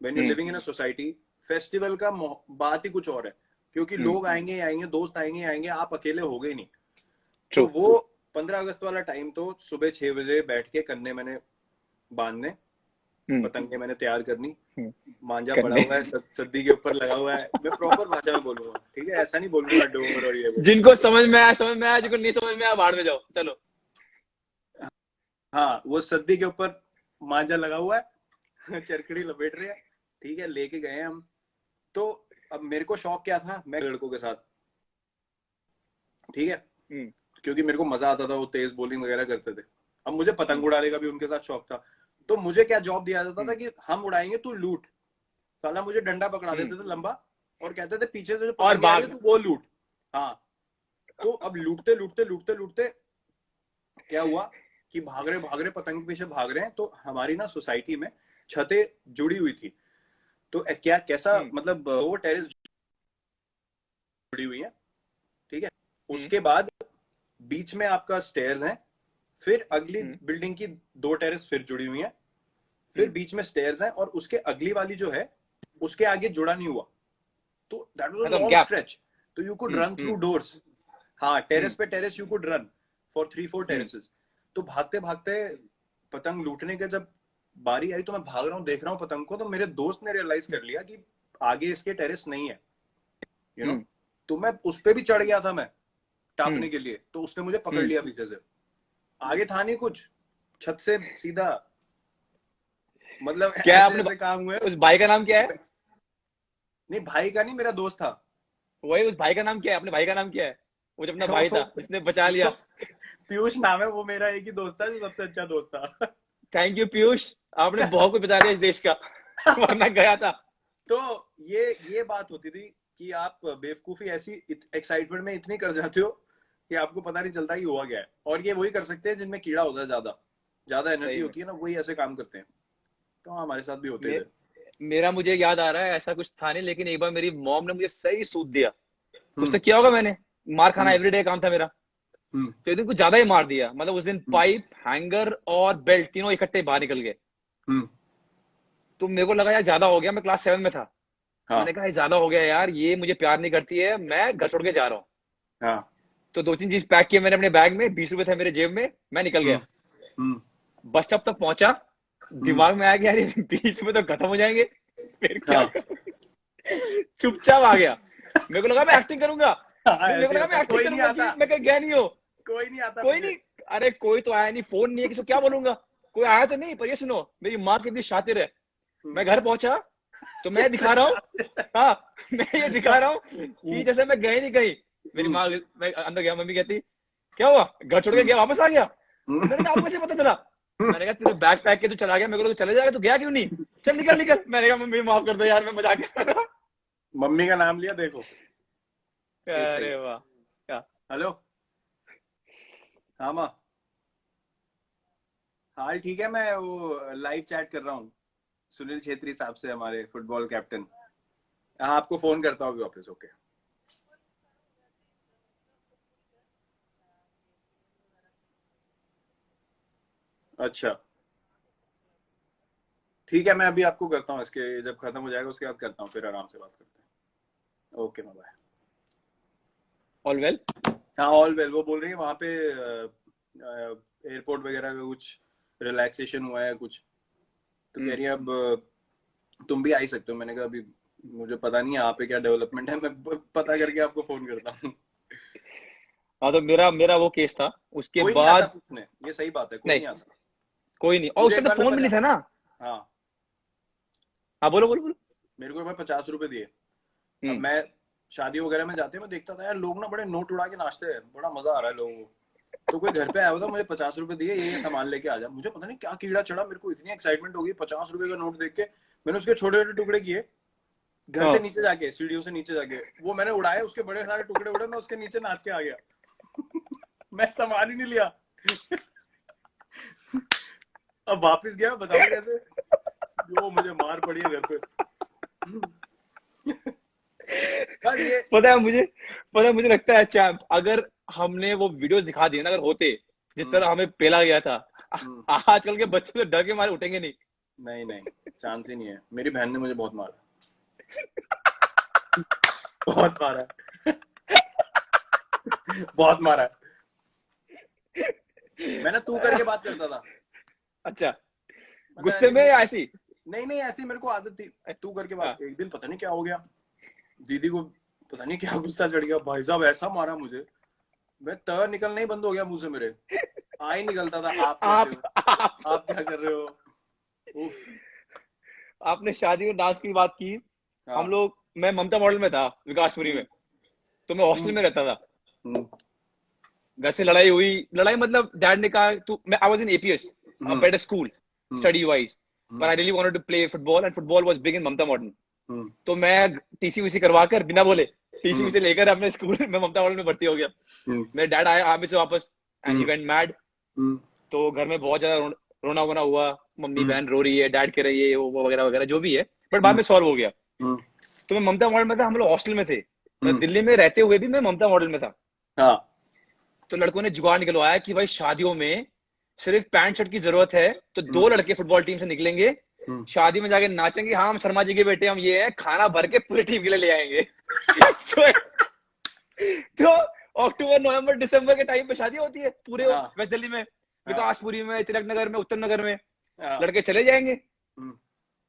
when you living in a society. Festival का बात ही कुछ और है, क्योंकि लोग आएंगे आएंगे, दोस्त आएंगे आएंगे, आप अकेले हो गए नहीं। तो वो 15 अगस्त वाला टाइम तो सुबह 6 बजे बैठ के कन्ने मैंने बांधने, पतंगे मैंने तैयार करनी, मांझा पड़ा हुआ है, सद्दी के ऊपर लगा हुआ है। मैं प्रॉपर भाषा में बोलूंगा, ठीक है, ऐसा नहीं बोलूंगा डोंगर और ये जिनको समझ में आया समझ में आया, जिनको नहीं समझ में आया बाहर में जाओ, चलो। हाँ, वो सद्दी के ऊपर मांझा लगा हुआ है, चरकड़ी लपेट रहे हैं, ठीक है, लेके गए हम। तो अब मेरे को शौक क्या था, मैं लड़कों के साथ, ठीक है, क्योंकि मेरे को मजा आता था, वो तेज बॉलिंग वगैरह करते थे। अब मुझे पतंग उड़ाने का भी उनके साथ शौक था। तो मुझे क्या जॉब दिया जाता था कि हम उड़ाएंगे, तू लूट। साला मुझे डंडा पकड़ा देते थे लंबा और कहते थे पीछे से जो पतंग आई है तू वो लूट। हाँ, तो अब लूटते लूटते लूटते लूटते क्या हुआ कि भाग रहे पतंग के पीछे भाग रहे हैं। तो हमारी ना सोसाइटी में छतें जुड़ी हुई थी। तो क्या कैसा मतलब वो टेरेस जुड़ी हुई है, ठीक है। उसके बाद बीच में आपका स्टेयर्स हैं, फिर अगली बिल्डिंग की 2 टेरेस फिर जुड़ी हुई हैं, फिर बीच में स्टेयर्स हैं, और उसके अगली वाली जो है उसके आगे जुड़ा नहीं हुआ। तो that was a long stretch, तो you could run through doors. हाँ, टेरेस पे terrace you could run for 3-4 terraces. तो भागते भागते पतंग लूटने के जब बारी आई, तो मैं भाग रहा हूँ, देख रहा हूँ पतंग को, तो मेरे दोस्त ने रियलाइज कर लिया कि आगे इसके टेरेस नहीं है, यू नो। तो मैं उस पे भी चढ़ गया था मैं टापने के लिए, तो उसने मुझे पकड़ लिया पीछे से। आगे था नहीं कुछ, छत से सीधा, मतलब क्या ऐसे आपने ऐसे काम हुए। उस भाई का नाम क्या है? नहीं, भाई का नहीं, मेरा दोस्त था। वही, उस भाई का नाम क्या है? अपने भाई का नाम क्या है? वो जो अपना भाई था जिसने बचा लिया। पीयूष नाम है, वो मेरा एक ही दोस्त था जो सबसे अच्छा दोस्त था। थैंक यू पीयूष, आपने बहुत कुछ बचा लिया इस देश का, वरना गया था। तो ये बात होती थी कि आप बेवकूफी ऐसी एक्साइटमेंट में इतनी कर जाते हो कि आपको पता नहीं चलता कि हुआ क्या है। और ये वही कर सकते हैं जिनमें कीड़ा होता है, ज्यादा एनर्जी होती है ना, वही ऐसे काम करते हैं। तो हमारे साथ भी होते थे। मेरा मुझे याद आ रहा है ऐसा कुछ था नहीं, लेकिन एक बार मेरी मॉम ने मुझे सही सूद दिया। कुछ तो किया होगा मैंने, मार खाना एवरीडे काम था मेरा। तो एक दिन कुछ ज्यादा ही मार दिया, मतलब उस दिन पाइप, हैंगर और बेल्ट तीनों इकट्ठे बाहर निकल गए। तो मेरे को लगा यार ज्यादा हो गया, मैं क्लास 7 में था। हाँ। मैंने कहा ज्यादा हो गया यार, ये मुझे प्यार नहीं करती है, मैं घर छोड़ के जा रहा हूँ। हाँ। तो 2-3 चीज पैक किए मैंने अपने बैग में, 20 रुपए थे मेरे जेब में, मैं निकल गया। बस स्टॉप तक पहुंचा, दिमाग में आया कि यार 20 रुपए तो खत्म हो जाएंगे, फिर क्या चुपचाप आ गया। मेरे को लगा मैं एक्टिंग करूंगा, मेरे को लगा मैं एक्टिंग करूंगा, मैं कहीं गया नहीं हो, कोई नहीं आता, कोई नहीं। अरे कोई तो आया नहीं, फोन नहीं है, किसी को क्या बोलूंगा, कोई आया तो नहीं। पर ये सुनो, मेरी माँ कितनी शातिर है। मैं घर पहुंचा तो मैं दिखा रहा हूँ, हाँ मैं ये दिखा रहा हूँ कि जैसे मैं गए नहीं कहीं। मेरी माँ, मैं अंदर गया, मम्मी कहती क्या हुआ, घर छोड़ के गया, वापस आ गया। मैंने कहा आपको कैसे पता चला? मैंने कहा तेरे बैग पैक के तू चला गया, मेरे को तो चले जाएगा, तू गया क्यों नहीं, चल निकल निकल। मैंने कहा मम्मी माफ कर दो यार, मैं मजाक कर रहा था। मम्मी का नाम लिया, देखो। अरे वाह, क्या हेलो, हाँ माँ, हाल ठीक है, मैं वो लाइव चैट कर रहा हूँ सुनील छेत्री साहब से, हमारे फुटबॉल कैप्टन। हाँ, आपको फोन करता हूँ वापस। ओके, अच्छा ठीक है, मैं अभी आपको करता हूँ, इसके जब खत्म हो जाएगा उसके बाद करता हूँ, फिर आराम से बात करते हैं। Okay, bye. All well? हाँ, ऑल वेल। वो बोल रही है वहां पे एयरपोर्ट वगैरह का कुछ रिलैक्सेशन हुआ है कुछ, तो कह रही है अब तुम भी आ ही सकते हो। मैंने कहा अभी मुझे पता नहीं है यहाँ पे क्या डेवलपमेंट है, मैं पता करके आपको फोन करता हूँ। हाँ तो मेरा वो केस था। उसके कोई नहीं आता बाद पूछने, ये सही बात है, कोई नहीं, नहीं आता। कोई नहीं, और उस मुझे टाइम एक तो बार ना फोन भी नहीं था ना। हाँ, हाँ बोलो बोलो बोलो। मेरे को एक बार 50 रुपए दिए। अब हम्म। मैं शादी वगैरह में जाते मैं देखता था यार, लोग ना बड़े नोट उड़ा के नाचते हैं, बड़ा मजा आ रहा है लोगों को। तो कोई घर पे आया होता, मुझे 50 रुपए दिए, ये सामान लेके आ जा। मुझे पता नहीं क्या कीड़ा चढ़ा, मेरे को इतनी एक्साइटमेंट हो गई 50 रुपए का नोट देख के। मैंने उसके छोटे छोटे टुकड़े किए, घर से हाँ नीचे जाके, सीढ़ियों से नीचे जाके वो मैंने उड़ाए, उसके बड़े सारे टुकड़े उड़े, मैं उसके नीचे नाच के आ गया। मैं सामान ही नहीं लिया। अब वापस गया, बताओ कैसे, जो मुझे मार पड़ी है घर पे। बस ये पता है मुझे लगता है चैंप, अगर हमने वो वीडियो दिखा दिए ना, अगर होते जिस तरह हमें पेला गया था, हम्म, आजकल के बच्चे तो डर के मारे उठेंगे नहीं। नहीं नहीं, चांस ही नहीं है। मेरी बहन ने मुझे बहुत मारा, बहुत मारा, बहुत मारा। मैं ना तू करके बात करता था, अच्छा, मतलब गुस्से ऐसी में या नहीं, ऐसी? नहीं नहीं, ऐसी मेरे को आदत थी तू करके बात। हाँ। एक दिन पता नहीं क्या हो गया, दीदी को पता नहीं क्या गुस्सा चढ़ गया, भाई साहब ऐसा मारा मुझे, मैं त निकलना ही बंद हो गया मुंह से मेरे, आ ही निकलता था, आप कैसे हो, आप आप क्या कर रहे हो। उफ। आपने शादी में डांस की बात की। हम हाँ। लोग, मैं ममता मॉडल में था विकासपुरी हम्म, में, तो मैं हॉस्टल हम्म, में रहता था। हम्म, घर से लड़ाई हुई, लड़ाई मतलब डैड ने कहा तू, मैं I was in APS, uh hmm, better school hmm, study wise, पर I really wanted to play football and football was big in Mamta modern. Hmm, तो मैं टीसी वीसी करवा कर बिना बोले टीसी हम्म, वीसी लेकर अपने स्कूल में ममता मॉडल में भर्ती हो गया। हम्म, मेरे डैड आए आर्मी से वापस and he hmm, went mad. Hmm, तो घर में बहुत ज्यादा रोना वोना हुआ, मम्मी हम्म, बहन रो रही है, डैड कह रही है वो वगैरह वगैरह जो भी है, बट बाद हम्म, में सॉल्व हो गया। हम्म, तो मैं ममता मॉडल में था, हम लोग हॉस्टल में थे, हम्म, दिल्ली में रहते हुए भी मैं ममता मॉडल में था। हाँ, तो लड़कों ने जुगाड़ निकलवाया कि भाई शादियों में सिर्फ पैंट शर्ट की जरूरत है, तो हम्म, 2 लड़के फुटबॉल टीम से निकलेंगे, हम्म, शादी में जाके नाचेंगे, हाँ हम शर्मा जी के बेटे, हम ये है, खाना भर के पूरी टीम के लिए ले आएंगे। तो, तो अक्टूबर नवंबर दिसंबर के टाइम पे शादी होती है पूरे हाँ, वेस्ट दिल्ली में, हाँ, विकासपुरी में, तिलक नगर में, उत्तम नगर में, हाँ, लड़के चले जाएंगे। हम्म,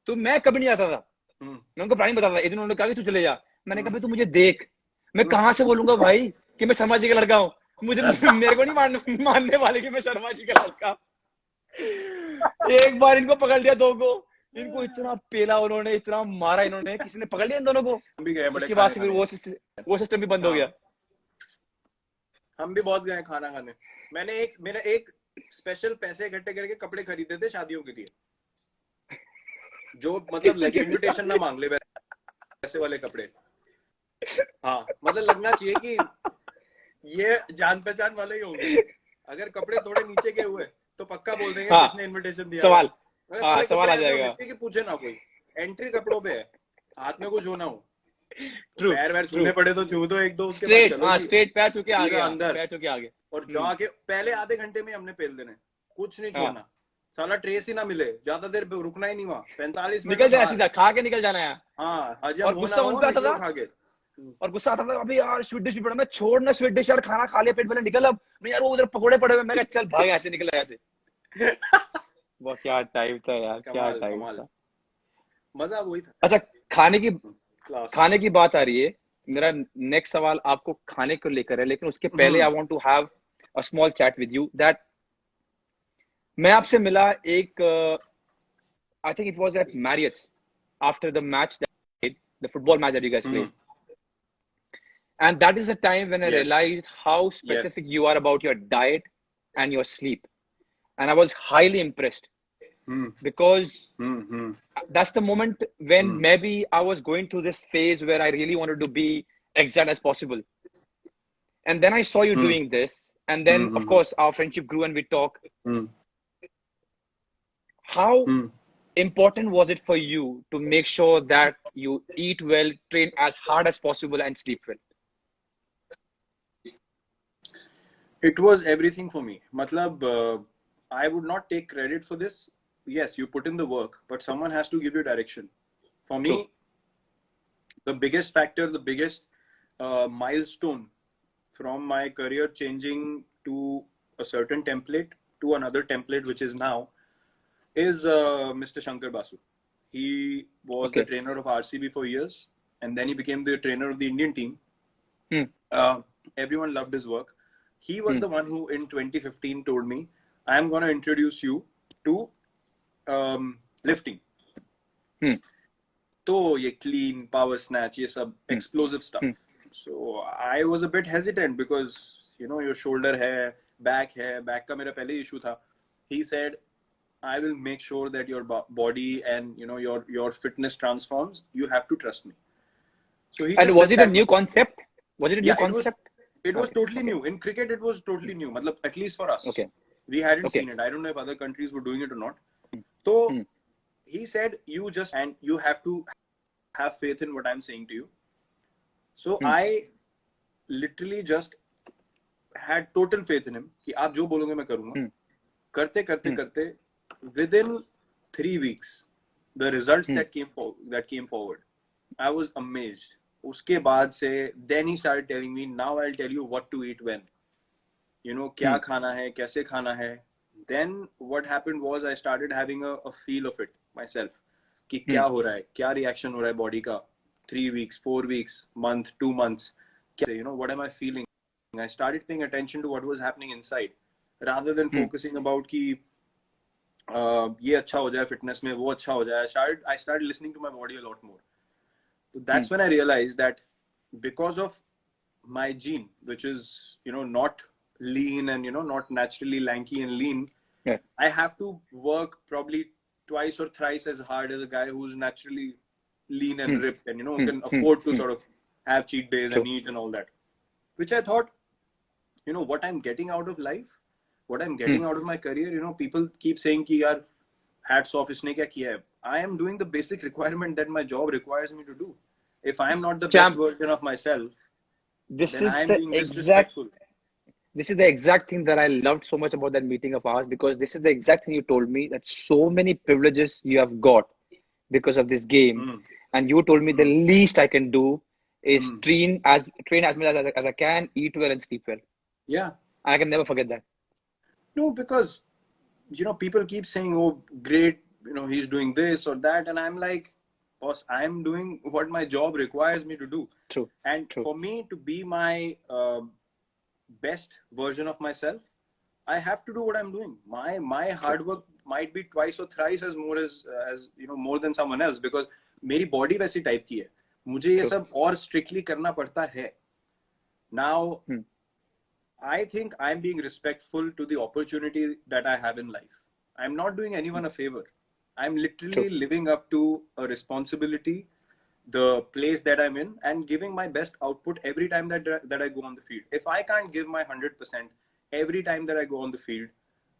तो मैं कभी नहीं आता था, हम्म, मैं उनको प्लानिंग बताता था। एक दिन उन्होंने कहा कि तू चले जा, मैंने कहा हम्म, भाई तू मुझे देख, मैं हम्म, कहाँ से बोलूंगा भाई कि मैं शर्मा जी का लड़का हूँ, मुझे मेरे को नहीं मानने वाले कि मैं शर्मा जी का लड़का हूँ। एक बार इनको पकड़ लिया दो को, इनको इतना पेला उन्होंने, इतना मारा इन्होंने, किसी ने पकड़ लिया इन दोनों को। हम भी गए बड़े उसके बाद खाने से फिर खाने। वो सिस्टम भी बंद हो गया। हाँ, हम भी बहुत गए खाना खाने। मेरा एक स्पेशल पैसे इकट्ठे करके कपड़े खरीदे थे शादियों के लिए, जो मतलब किसी के भी साथ इनविटेशन ना मांग ले, वैसे वाले कपड़े। हाँ, मतलब लगना चाहिए कि ये जान पहचान वाले ही होंगे। अगर कपड़े थोड़े नीचे के हुए तो पक्का बोल देंगे हाँ, किसने इनविटेशन दिया था। सवाल, अगर हाँ थोड़े सवाल कपड़े आ ऐसे होने जाएगा। चाहिए कि पूछे ना कोई, एंट्री कपड़ों पे है, हाथ में कुछ होना हो, तो ट्रू, पैर वैर ट्रू, छूने पड़े तो छू दो एक दो, उसके बाद स्ट्रेट, चलो हाँ जी स्ट्रेट पैर छू के आ सीधा गया, अंदर। पैर छू के आगे। और जाके पहले आधे घंटे में हमने पेल देने, कुछ नहीं हाँ, छोड़ना, साला ट्रेस ही ना मिले, ज्यादा देर रुकना ही नहीं वहां, 45 मिनट निकल में जाना बाहर। सीधा, खा के निकल जाना है। हाँ, हजम और हो ना गुस्सा हो उन पे आता निकलो था, खा के। और गुस्सा आता था, अभी यार स्वीट डिश भी पड़ा, मैं छोड़ ना स्वीट डिश यार, खाना खा लिया पेट भरे, निकल अब नहीं यार, वो उधर पकोड़े पड़े हुए, मैं कहा चल भाग ऐसे, निकल ऐसे। वो क्या टाइम था यार, क्या कमाल टाइम कमाल, था। मजा वही था अच्छा, यार। खाने की क्लास। खाने की बात आ रही है, मेरा नेक्स्ट सवाल आपको खाने को लेकर है, लेकिन उसके पहले I want to have a small chat with you that, मैं आपसे मिला एक, I think it was at Marriott's after the match, the football match that you guys played, and that is the time when I yes, realized how yes, specific you are about your diet and your sleep, and I was highly impressed because that's the moment when maybe I was going through this phase where I really wanted to be exact as possible. And then I saw you doing this. And then, of course, our friendship grew and we talk. How important was it for you to make sure that you eat well, train as hard as possible, and sleep well? It was everything for me. Matlab, I would not take credit for this. Yes, you put in the work, but someone has to give you direction. For True. me, the biggest factor, the biggest milestone from my career changing to a certain template to another template, which is now, is Mr. Shankar Basu. He was the Okay. trainer of RCB for years, and then he became the trainer of the Indian team. Hmm. Everyone loved his work. He was the one who in 2015 told me, I am going to introduce you to lifting. So ye clean, power snatch, ye sab explosive stuff. So I was a bit hesitant because, you know, your shoulder hai, back ka mera pehle issue tha. He said, I will make sure that your body and, you know, your fitness transforms. You have to trust me. So he and was it a new concept? Was it a new concept? It was totally new. In cricket, it was totally new. Matlab, at least for us. Okay. We hadn't seen it. I don't know if other countries were doing it or not. So he said, you have to have faith in what I'm saying to you. So I literally just had total faith in him. Ki aap jo bologe main karunga. Karte, within 3 weeks, the results that came forward, I was amazed. Uske baad se, then he started telling me, now I'll tell you what to eat when. You know, kya khana hai, kaise khana hai. Then what happened was I started having a feel of it myself. Ki kya ho raha hai, kya reaction ho raha hai body ka. 3 weeks, 4 weeks, month, 2 months. You know, what am I feeling? I started paying attention to what was happening inside. Rather than focusing about ki, ye acha ho jaye fitness mein, wo acha ho jaye. I started listening to my body a lot more. So that's when I realized that because of my gene, which is, you know, not lean and, you know, not naturally lanky and lean, I have to work probably twice or thrice as hard as a guy who's naturally lean and ripped and, you know, can afford to sort of have cheat days and eat and all that. Which I thought, you know, what I'm getting out of life, what I'm getting out of my career, you know, people keep saying ki yaar, hats off, isne kya kiya hai. I am doing the basic requirement that my job requires me to do. If I am not the best version of myself, then I am being disrespectful. This is the exact thing that I loved so much about that meeting of ours, because this is the exact thing you told me, that so many privileges you have got because of this game. And you told me the least I can do is train as much as I can, eat well and sleep well. Yeah. I can never forget that. No, because, you know, people keep saying, oh, great, you know, he's doing this or that. And I'm like, boss, I'm doing what my job requires me to do. True. And for me to be my best version of myself, I have to do what I'm doing. My hard work might be twice or thrice as more as you know, more than someone else, because मेरी body वैसी type की है. मुझे ये सब और strictly करना पड़ता है. Now, I think I'm being respectful to the opportunity that I have in life. I'm not doing anyone a favor. I'm literally living up to a responsibility, the place that I'm in, and giving my best output every time that I go on the field. If I can't give my 100% every time that I go on the field,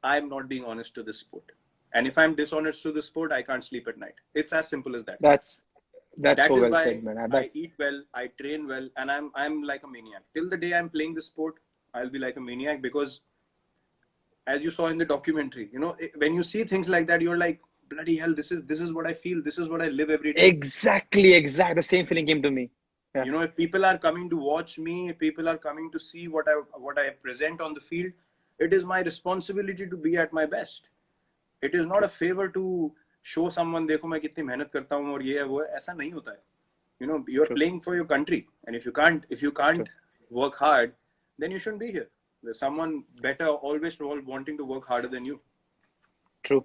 I'm not being honest to this sport. And if I'm dishonest to the sport, I can't sleep at night. It's as simple as that. That so well said, man. I eat well, I train well, and I'm like a maniac. Till the day I'm playing this sport, I'll be like a maniac, because as you saw in the documentary, you know, when you see things like that, you're like, bloody hell, this is what I feel. This is what I live every day. Exactly. The same feeling came to me. Yeah. You know, if people are coming to watch me, if people are coming to see what I present on the field, it is my responsibility to be at my best. It is not a favor to show someone, देखो मैं कितनी मेहनत करता हूँ और ये है वो है. ऐसा नहीं होता है. You know, you're playing for your country, and if you can't work hard, then you shouldn't be here. There's someone better always wanting to work harder than you. True.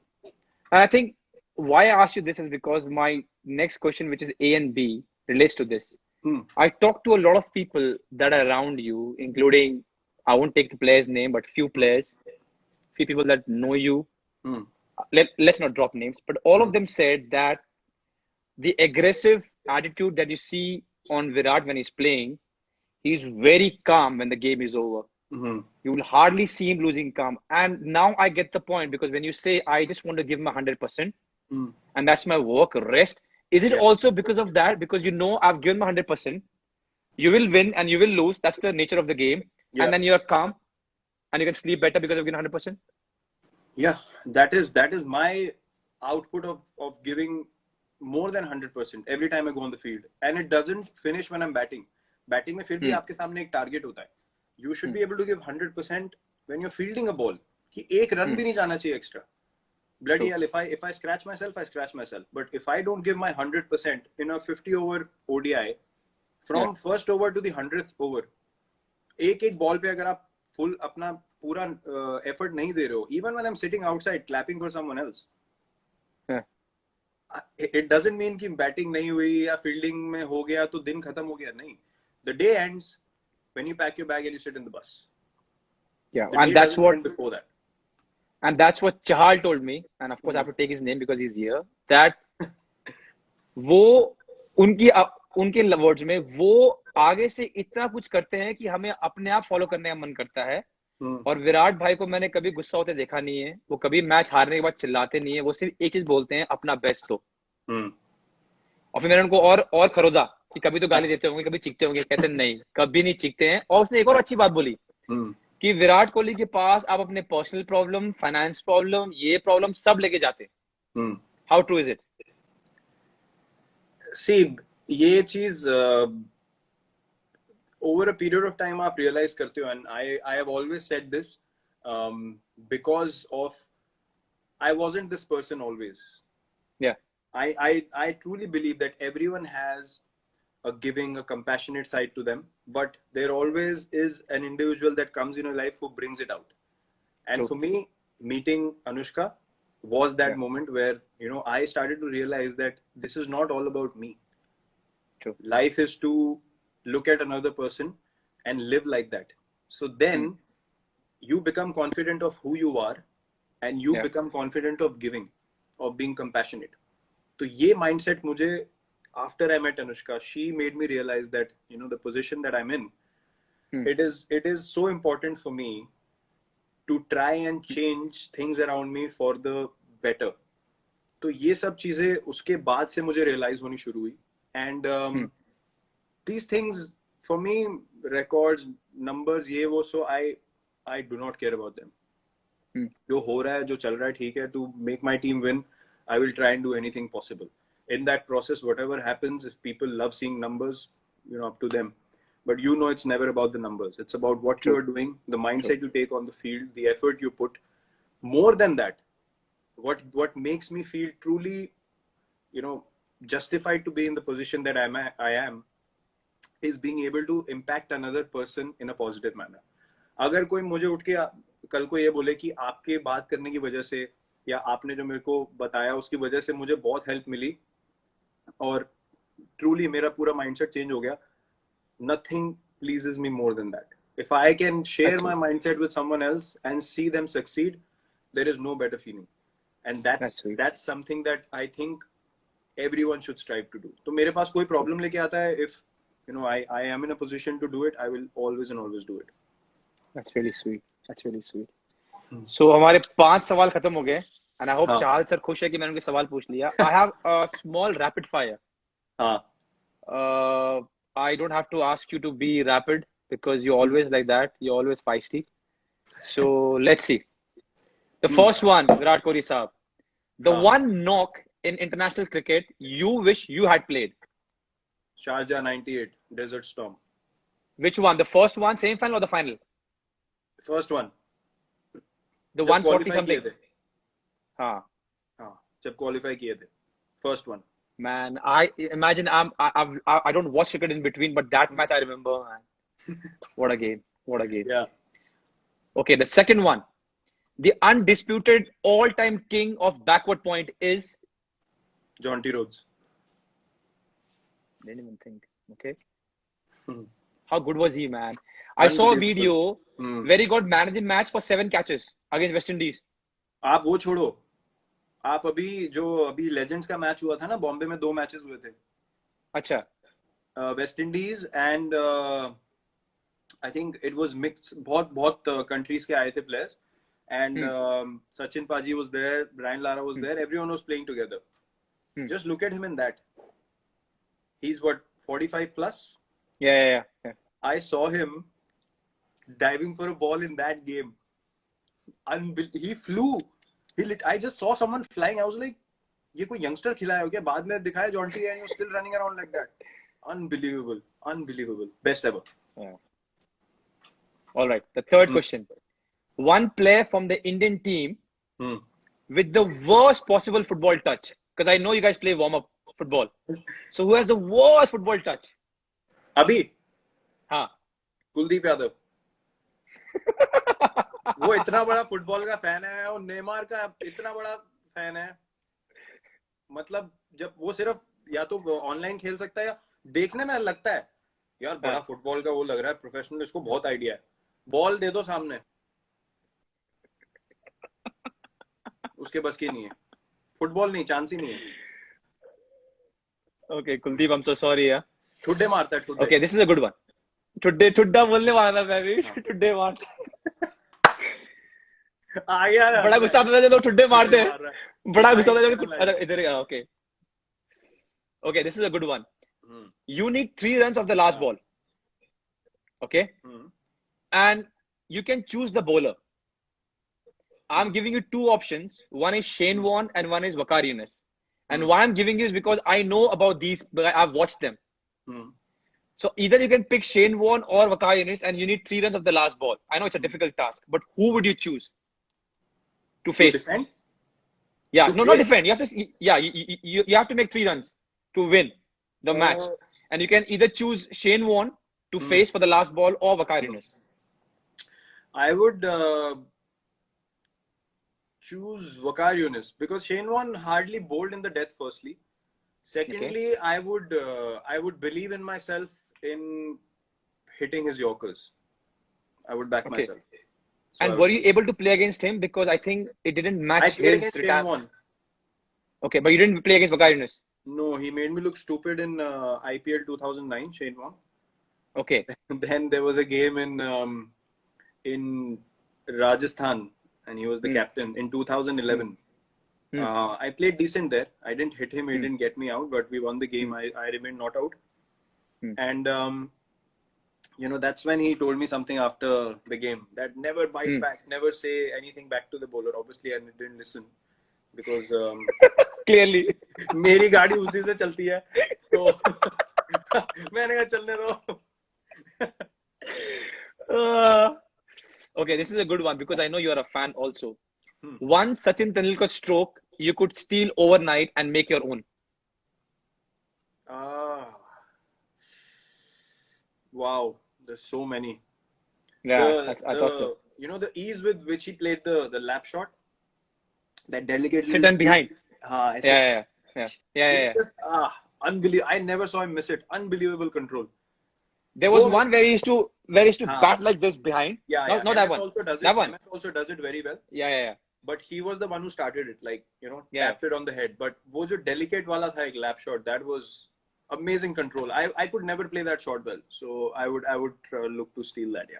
And I think why I asked you this is because my next question, which is A and B, relates to this. I talked to a lot of people that are around you, including, I won't take the player's name, but few players, few people that know you. Let's not drop names, but all of them said that the aggressive attitude that you see on Virat when he's playing, he's very calm when the game is over. You will hardly see him losing calm. And now I get the point, because when you say, I just want to give him 100%, and that's my work, rest, is it also because of that? Because you know, I've given my 100%, you will win and you will lose. That's the nature of the game. And then you're calm and you can sleep better because you've given 100%. Yeah, that is my output of giving more than 100% every time I go on the field. And it doesn't finish when I'm batting. Batting में फिर भी आपके सामने एक target होता है. You should be able to give 100% when you're fielding a ball. कि एक run भी नहीं जाना चाहिए extra. Bloody hell, if I scratch myself, I scratch myself. But if I don't give my 100% in a 50-over ODI, from first over to the 100th over, एक ball पे अगर आप full अपना पूरा effort नहीं दे रहे हो, even when I'm sitting outside clapping for someone else, it doesn't mean कि बैटिंग नहीं हुई या फील्डिंग में हो गया तो दिन खत्म हो गया. नहीं, the day ends when you pack your bag and you sit in the bus. Yeah, the and that's what before that. And that's what Chahal told me, and of course I have to take his name because he's here. That वो उनके वर्ड्स में वो आगे से इतना कुछ करते हैं कि हमें अपने आप फॉलो करने का मन करता है. और विराट भाई को मैंने कभी गुस्सा होते देखा नहीं है. वो कभी मैच हारने के बाद चिल्लाते नहीं है. वो सिर्फ एक चीज बोलते हैं, अपना बेस्ट दो. और फिर मैंने उनको और खरोदा कि कभी तो गाली देते होंगे, कभी चीखते होंगे. कहते नहीं, कभी नहीं चीखते हैं. और उसने एक और अच्छी बात बोली कि विराट कोहली के पास आप अपने पर्सनल प्रॉब्लम, फाइनेंस प्रॉब्लम, ये प्रॉब्लम सब लेके जाते हैं. How true is it? See, ये चीज over a period of time आप realize करते हो, and I have always said this because of I wasn't this person always. Yeah. I truly believe that everyone has a giving, a compassionate side to them, but there always is an individual that comes in your life who brings it out. And True. For me, meeting Anushka was that moment where, you know, I started to realize that this is not all about me. True. Life is to look at another person and live like that. So then you become confident of who you are, and you become confident of giving, of being compassionate. So ये mindset मुझे, after I met Anushka, she made me realize that, you know, the position that I'm in, it is so important for me to try and change things around me for the better. तो ये सब चीजें उसके बाद से मुझे realize होनी शुरू हुई. And these things for me, records, numbers, ये वो, so I do not care about them. जो हो रहा है, जो चल रहा है, ठीक है. To make my team win, I will try and do anything possible. In that process, whatever happens, if people love seeing numbers, you know, up to them. But you know, it's never about the numbers. It's about what you are doing, the mindset you take on the field, the effort you put. More than that, what makes me feel truly, you know, justified to be in the position that I am is being able to impact another person in a positive manner. अगर कोई मुझे उठ के कल को ये बोले कि आपके बात करने की वजह से या आपने जो मेरे को बताया उसकी वजह से मुझे बहुत हेल्प मिली और ट्रूली मेरा पूरा माइंडसेट चेंज हो गया, nothing pleases me more than that. If I can share my mindset with someone else and see them succeed, there is no better feeling. And that's something that I think everyone should strive to do. तो मेरे पास कोई प्रॉब्लम लेके आता है, if you know I am in a position to do it, I will always and always do it. That's really sweet. That's really sweet. So हमारे 5 सवाल खत्म हो गए, and I hope Chahal sir खुश है कि मैंने उनके सवाल पूछ लिया. I have a small rapid fire. I don't have to ask you to be rapid because you're always like that. You're always feisty. So let's see. The first one, Virat Kohli saab. The one knock in international cricket you wish you had played. Sharjah 98, Desert Storm. Which one? The first one, same final or the final? First one. The 140 something. हाँ. जब qualify किए थे. First one. Man, I imagine I don't watch cricket in between, but that match I remember, man. What a game. What a game. Yeah. Okay, the second one. The undisputed all-time king of backward point is? John T. Rhodes. Didn't even think. Okay. How good was he, man? I saw a video where he got man of the match for 7 catches against West Indies. आप वो छोड़ो. आप अभी लेजेंड्स का मैच हुआ था ना, बॉम्बे में 2 मैचेस हुए थे. अच्छा. West Indies and I think it was mix. बहुत कंट्रीज के आए थे players, and Sachin paaji was there, Brian Lara was there, everyone was playing together. Just look at him in that. He's what, 45 plus? Yeah. I saw him diving for a ball in that game. He flew. I just saw someone flying. I was like, ये कोई youngster खिलाया हो क्या? बाद में दिखाया John T, and you're still running around like that. Unbelievable. Best ever. Yeah. All right. The third question. One player from the Indian team with the worst possible football touch. Because I know you guys play warm-up football. So who has the worst football touch? Abhi? हाँ. Kuldeep Yadav. वो इतना बड़ा फुटबॉल का फैन है और नेमार का इतना बड़ा फैन है, मतलब जब वो सिर्फ या तो ऑनलाइन खेल सकता है या देखने में लगता है यार बड़ा फुटबॉल का वो लग रहा है प्रोफेशनल, इसको बहुत आइडिया है, बॉल दे दो सामने, उसके बस की नहीं है, फुटबॉल नहीं, चांस ही नहीं है। Okay, Kuldeep, I'm so sorry, yeah. ठुड्डे मारता है, ठुड्डे। Okay, this is a good one. ठुड्डा बोलने वाला था मैं भी, ठुड्डे मार। आ गया, बड़ा गुस्सा आता था जब लोग ठुड्डे मारते हैं, बड़ा गुस्सा आता था जब इधर okay. Okay, this is a good one. You need 3 runs of the last ball. Okay? And you can choose the bowler. I'm giving you 2 options. One is Shane Warne and one is Waqar Younis. And why I'm giving you is because I know about these, I've watched them. So either you can pick Shane Warne or Waqar Younis and you need 3 runs of the last ball. I know it's a difficult task, but who would you choose to face? To defend? Yeah, to no, face? not defend. You have to, yeah, you have to make 3 runs to win the match. And you can either choose Shane Warne to face for the last ball or Waqar Younis. I would choose Waqar Younis because Shane Warne hardly bowled in the death. Firstly, secondly, I would believe in myself in hitting his Yorkers. I would back myself. So and were you able to play against him? Because I think it didn't match I played his against Shane Warne. Okay, but you didn't play against Waqar Younis. No, he made me look stupid in IPL 2009, Shane Warne. Okay. Then there was a game in Rajasthan, and he was the captain in 2011. I played decent there. I didn't hit him. He didn't get me out, but we won the game. I remained not out. And, you know, that's when he told me something after the game that never bite back, never say anything back to the bowler. Obviously, I didn't listen because clearly मेरी गाड़ी उसी से चलती है, तो मैंने कहा चलने दो. Okay, this is a good one because I know you are a fan also. One Sachin Tendulkar stroke you could steal overnight and make your own. Wow, there's so many. Yeah, I thought so. You know the ease with which he played the lap shot, that delicate sit and behind. Yeah. Just, unbelievable. I never saw him miss it. Unbelievable control. There was one where he used to bat like this behind. Yeah. Not that one. Also does it. That one. MS also does it very well. Yeah. But he was the one who started it, like, you know, tapped it on the head. But wo jo delicate wala tha ek lap shot, that was amazing control. I could never play that shot well, so I would look to steal that. Yeah.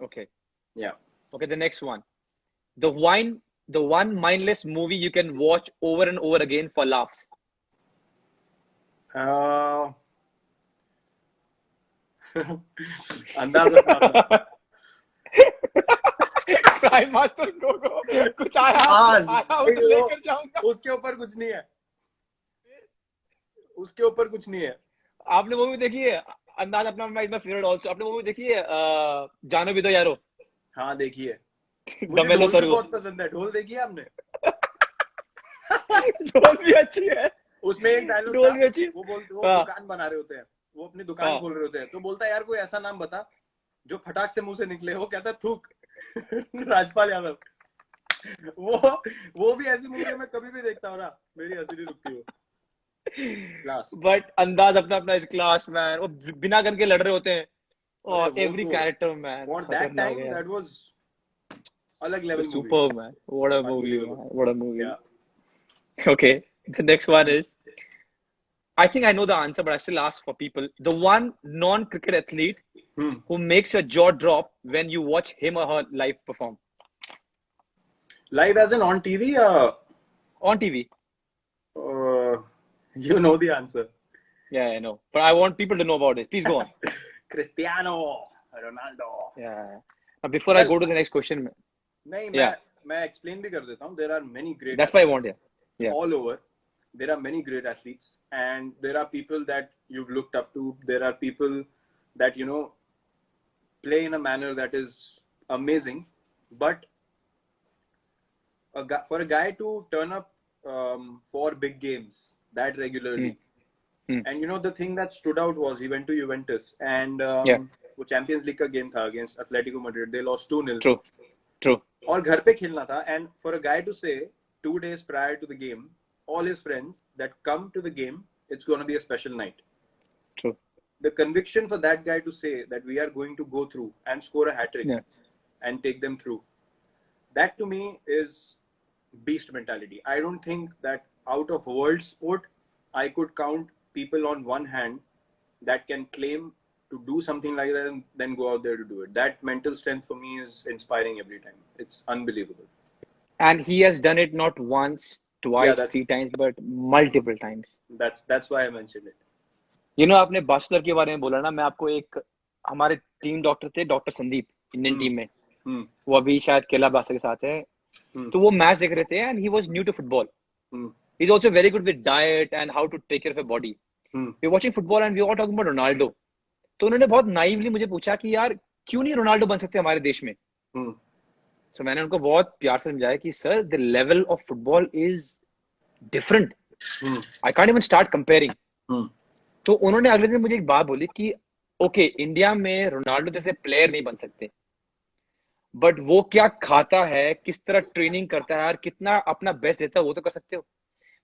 Okay. Yeah. Okay. The next one, the one mindless movie you can watch over and over again for laughs. Andaz. Crime Master go कुछ आया लेकर जाऊंगा. उसके ऊपर कुछ नहीं है. उसके ऊपर कुछ नहीं है. आपने मूवी देखी है अंदाज अपना माय फेवरेट आल्सो. आपने मूवी देखी है जानो भी दो यारो? हाँ देखी है. दमेलो सर बहुत पसंद है. ढोल देखी है आपने? ढोल भी अच्छी है. उसमें एक डायलॉग ढोल भी अच्छी. वो दुकान बना रहे होते हैं, वो अपनी दुकान खोल रहे होते हैं, तो बोलता है यार कोई ऐसा नाम बता जो फटाक से मुंह से निकले. वो कहता है थूक. राजपाल यादव. वो भी ऐसी मूवी में कभी भी देखता हूँ ना, मेरी हंसी नहीं रुकती हो. बट अंदाज अपना इस क्लास मैन. वो बिना गन के लड़ रहे होते हैं. और every character man. For that time, that was अलग level movie. Superb man. What a movie. What a movie. Yeah. Okay. The next one is, I think I know the answer, but I still ask for people. The one non-cricket athlete who makes your jaw drop when you watch him or her live perform. Live as in on TV? On TV. You know the answer. Yeah, I know. But I want people to know about it. Please go on. Cristiano Ronaldo. Yeah. Now, before I go to the next question. नहीं, मैं explain भी कर देता हूँ. There are many great. That's why I want it. Yeah. All over. There are many great athletes, and there are people that you've looked up to. There are people that, you know, play in a manner that is amazing. But for a guy to turn up for big games that regularly, and you know, the thing that stood out was he went to Juventus, and वो चैंपियंस लीग का गेम था against Atletico Madrid, they lost 2-0. True. और घर पे खेलना था, and for a guy to say 2 days prior to the game, all his friends that come to the game, it's going to be a special night. True. The conviction for that guy to say that we are going to go through and score a hat-trick and take them through, that to me is beast mentality. I don't think that out of world sport, I could count people on one hand that can claim to do something like that and then go out there to do it. That mental strength for me is inspiring every time. It's unbelievable. And he has done it not once, twice, 3 times, but multiple times. That's why I mentioned it. You know, आपने बास्टर के बारे में बोला ना, मैं आपको एक, हमारे टीम डॉक्टर थे, डॉक्टर संदीप, इंडियन टीम में, वो अभी शायद केला बास्टर के साथ है, तो वो मैच देख रहे थे, and he was new to football. He's also very good with diet and how to take care of a body. We're watching football and we were all talking about Ronaldo. तो उन्होंने बहुत नाइवली मुझे पूछा कि यार क्यों नहीं रोनाल्डो बन सकते हमारे देश में. So मैंने उनको बहुत प्यार से समझाया कि sir, the level of football is different. I can't even start comparing. तो उन्होंने अगले दिन मुझे एक बात बोली कि ओके, इंडिया में रोनाल्डो जैसे प्लेयर नहीं बन सकते, बट वो क्या खाता है, किस तरह ट्रेनिंग करता है और कितना अपना बेस्ट देता है, वो तो कर सकते हो.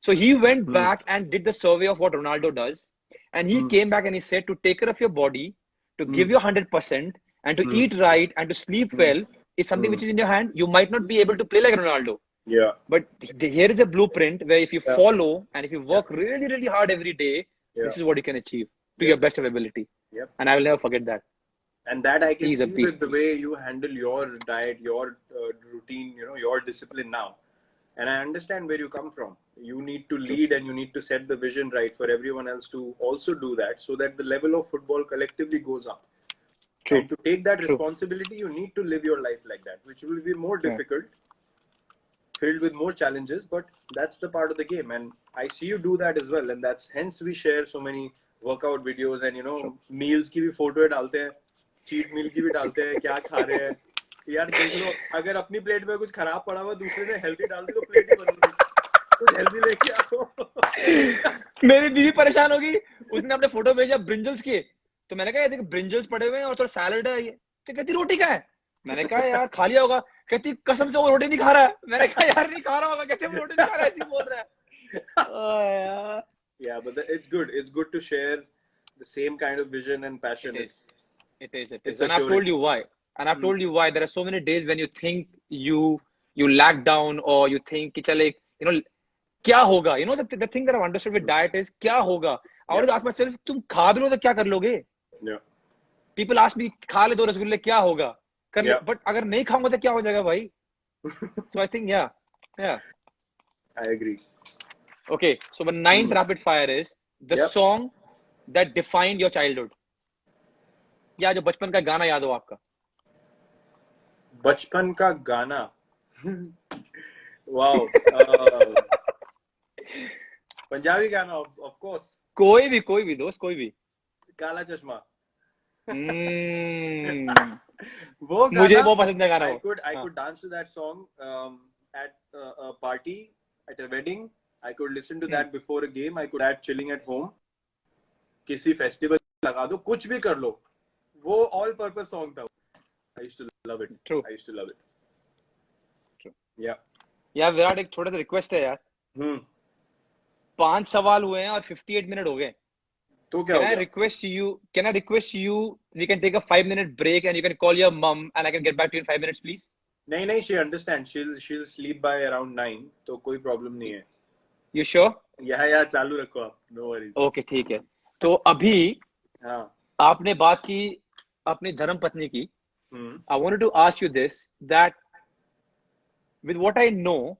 So he went back and did the survey of what Ronaldo does, and he came back and he said to take care of your body, to give your 100%, and to eat right and to sleep well is something which is in your hand. You might not be able to play like Ronaldo. Yeah. But here is a blueprint where if you follow and if you work really, really hard every day, this is what you can achieve to your best of ability. And I will never forget that. And that I can see with the way you handle your diet, your routine, you know, your discipline now. And I understand where you come from. You need to lead and you need to set the vision right for everyone else to also do that, so that the level of football collectively goes up. True. And to take that responsibility, you need to live your life like that, which will be more difficult, filled with more challenges, but that's the part of the game. And I see you do that as well. And that's hence we share so many workout videos and, you know, meals की भी photo डालते हैं, cheat meal की भी डालते हैं, क्या खा रहे हैं. यार देख लो, अगर अपनी प्लेट में कुछ खराब पड़ा हुआ दूसरे ने हेल्दी डाल दी तो प्लेट ही बदल गई. कुछ हेल्दी लेके आओ. मेरी बीवी परेशान होगी, उसने अपने फोटो भेजा ब्रिंजल्स के, तो मैंने कहा ये देखो ब्रिंजल्स पड़े हुए हैं और थोड़ा सैलड है, ये तो कहती रोटी का है. मैंने कहा यार खा लिया होगा, कहती कसम से वो रोटी नहीं खा रहा है. मैंने कहा यार नहीं खा रहा होगा, कहती वो रोटी नहीं खा रहा है, ऐसे बोल रहा है. Yeah, but it's good to share the same kind of vision and passion. It is. And I've told you why. And I've told you why. There are so many days when you think you lag down, or you think कि चले, you know, क्या होगा? You know, the thing that I've understood with diet is क्या होगा? I always ask myself, तुम खा भी लो तो क्या कर लोगे? Yeah. People ask me, खा ले 2 रसगुल्ले क्या होगा? कर ले, but अगर नहीं खाऊंगा तो क्या हो जाएगा भाई? So I think yeah. I agree. Okay, so the 9th rapid fire is the song that defined your childhood. या जो बचपन का गाना याद हो आपका? बचपन का गाना. Wow. पंजाबी गाना, of course. कोई भी दोस्त, कोई भी. काला चश्मा. वो मुझे बहुत पसंद है गाना. I could dance to that song at a party, at a wedding. I could listen to that before a game. I could add chilling at home. किसी फेस्टिवल लगा दो, कुछ भी कर लो. वो all purpose song था. I used to love it. True. I used to love it. True. Yeah. यार विराट, एक छोटा सा रिक्वेस्ट है यार. 5 सवाल हुए हैं और 58 मिनट हो गए. तो क्या होगा? Can I request you, we can take a 5-minute break and you can call your mom and I can get back to you in 5 minutes, please? नहीं, she understands. She'll sleep by around 9. तो कोई problem नहीं है. You sure? Yeah, चालू रखो आप. No worries. Okay, ठीक है. तो अभी आपने बात की अपनी धर्म पत्नी की. I wanted to ask you this, that with what I know,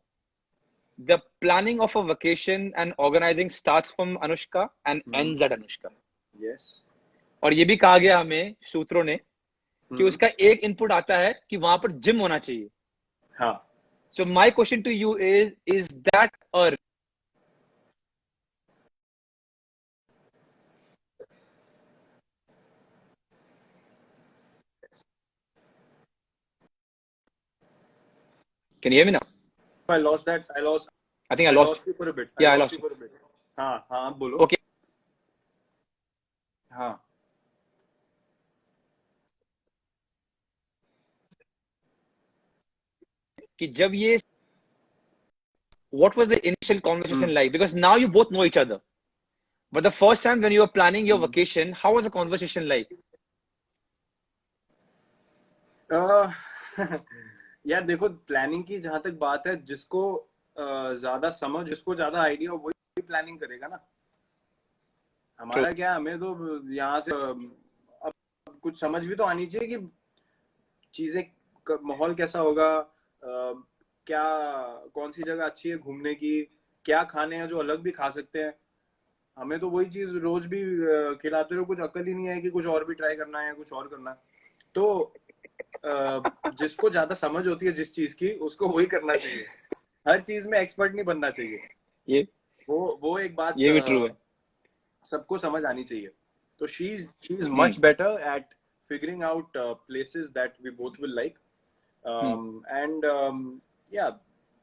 the planning of a vacation and organizing starts from Anushka and ends at Anushka. Yes. और ये भी कहा गया हमें सूत्रों ने कि उसका एक इनपुट आता है कि वहां पर जिम होना चाहिए. हाँ. So my question to you is that a Can you hear me now? I lost that. I think I lost you for a bit. I lost you for a bit. हाँ, बोलो. Okay. हाँ. कि जब ये what was the initial conversation like? Because now you both know each other. But the first time when you were planning your vacation, how was the conversation like? यार देखो, प्लानिंग की जहां तक बात है, जिसको ज्यादा समझ, जिसको ज्यादा आइडिया हो, वही प्लानिंग करेगा ना. हमारा क्या, हमें तो यहाँ से अब कुछ समझ भी तो आनी चाहिए कि चीजें, माहौल कैसा होगा, क्या, कौन सी जगह अच्छी है घूमने की, क्या खाने हैं जो अलग भी खा सकते हैं. हमें तो वही चीज रोज भी खिलाते रहो, कुछ अकल ही नहीं है कि कुछ और भी ट्राई करना है, कुछ और करना है. तो जिसको ज्यादा समझ होती है जिस चीज की, उसको वही करना चाहिए. हर चीज में एक्सपर्ट नहीं बनना चाहिए. ये वो एक बात ये भी ट्रू है. सबको समझ आनी चाहिए. तो she is much better at figuring out places that we both will like, and या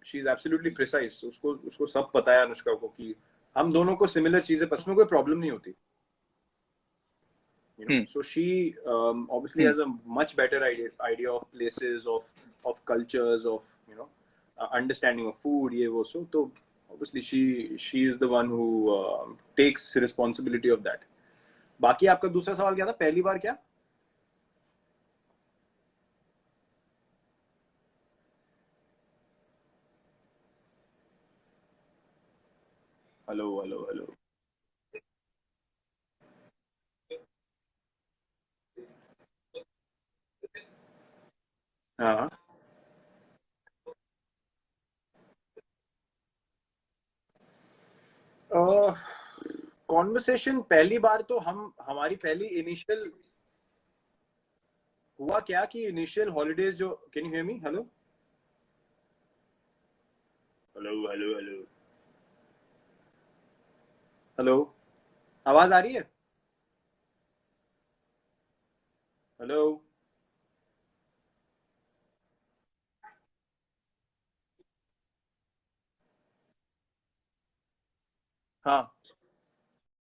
शी इज एब्सोल्युटली प्रिसाइज. उसको सब पता है अनुष्का को कि हम दोनों को सिमिलर चीजें पसंद, में कोई प्रॉब्लम नहीं होती. So she obviously has a much better idea of places, of cultures, of understanding of food, ye wo. So obviously she is the one who takes responsibility of that. बाकी आपका दूसरा सवाल क्या था, पहली बार क्या? हेलो. हाँ. कॉन्वर्सेशन पहली बार तो हमारी पहली इनिशियल हुआ क्या कि इनिशियल हॉलीडेज जो, can you hear me? Hello. Hello, आवाज आ रही है? हेलो. हाँ.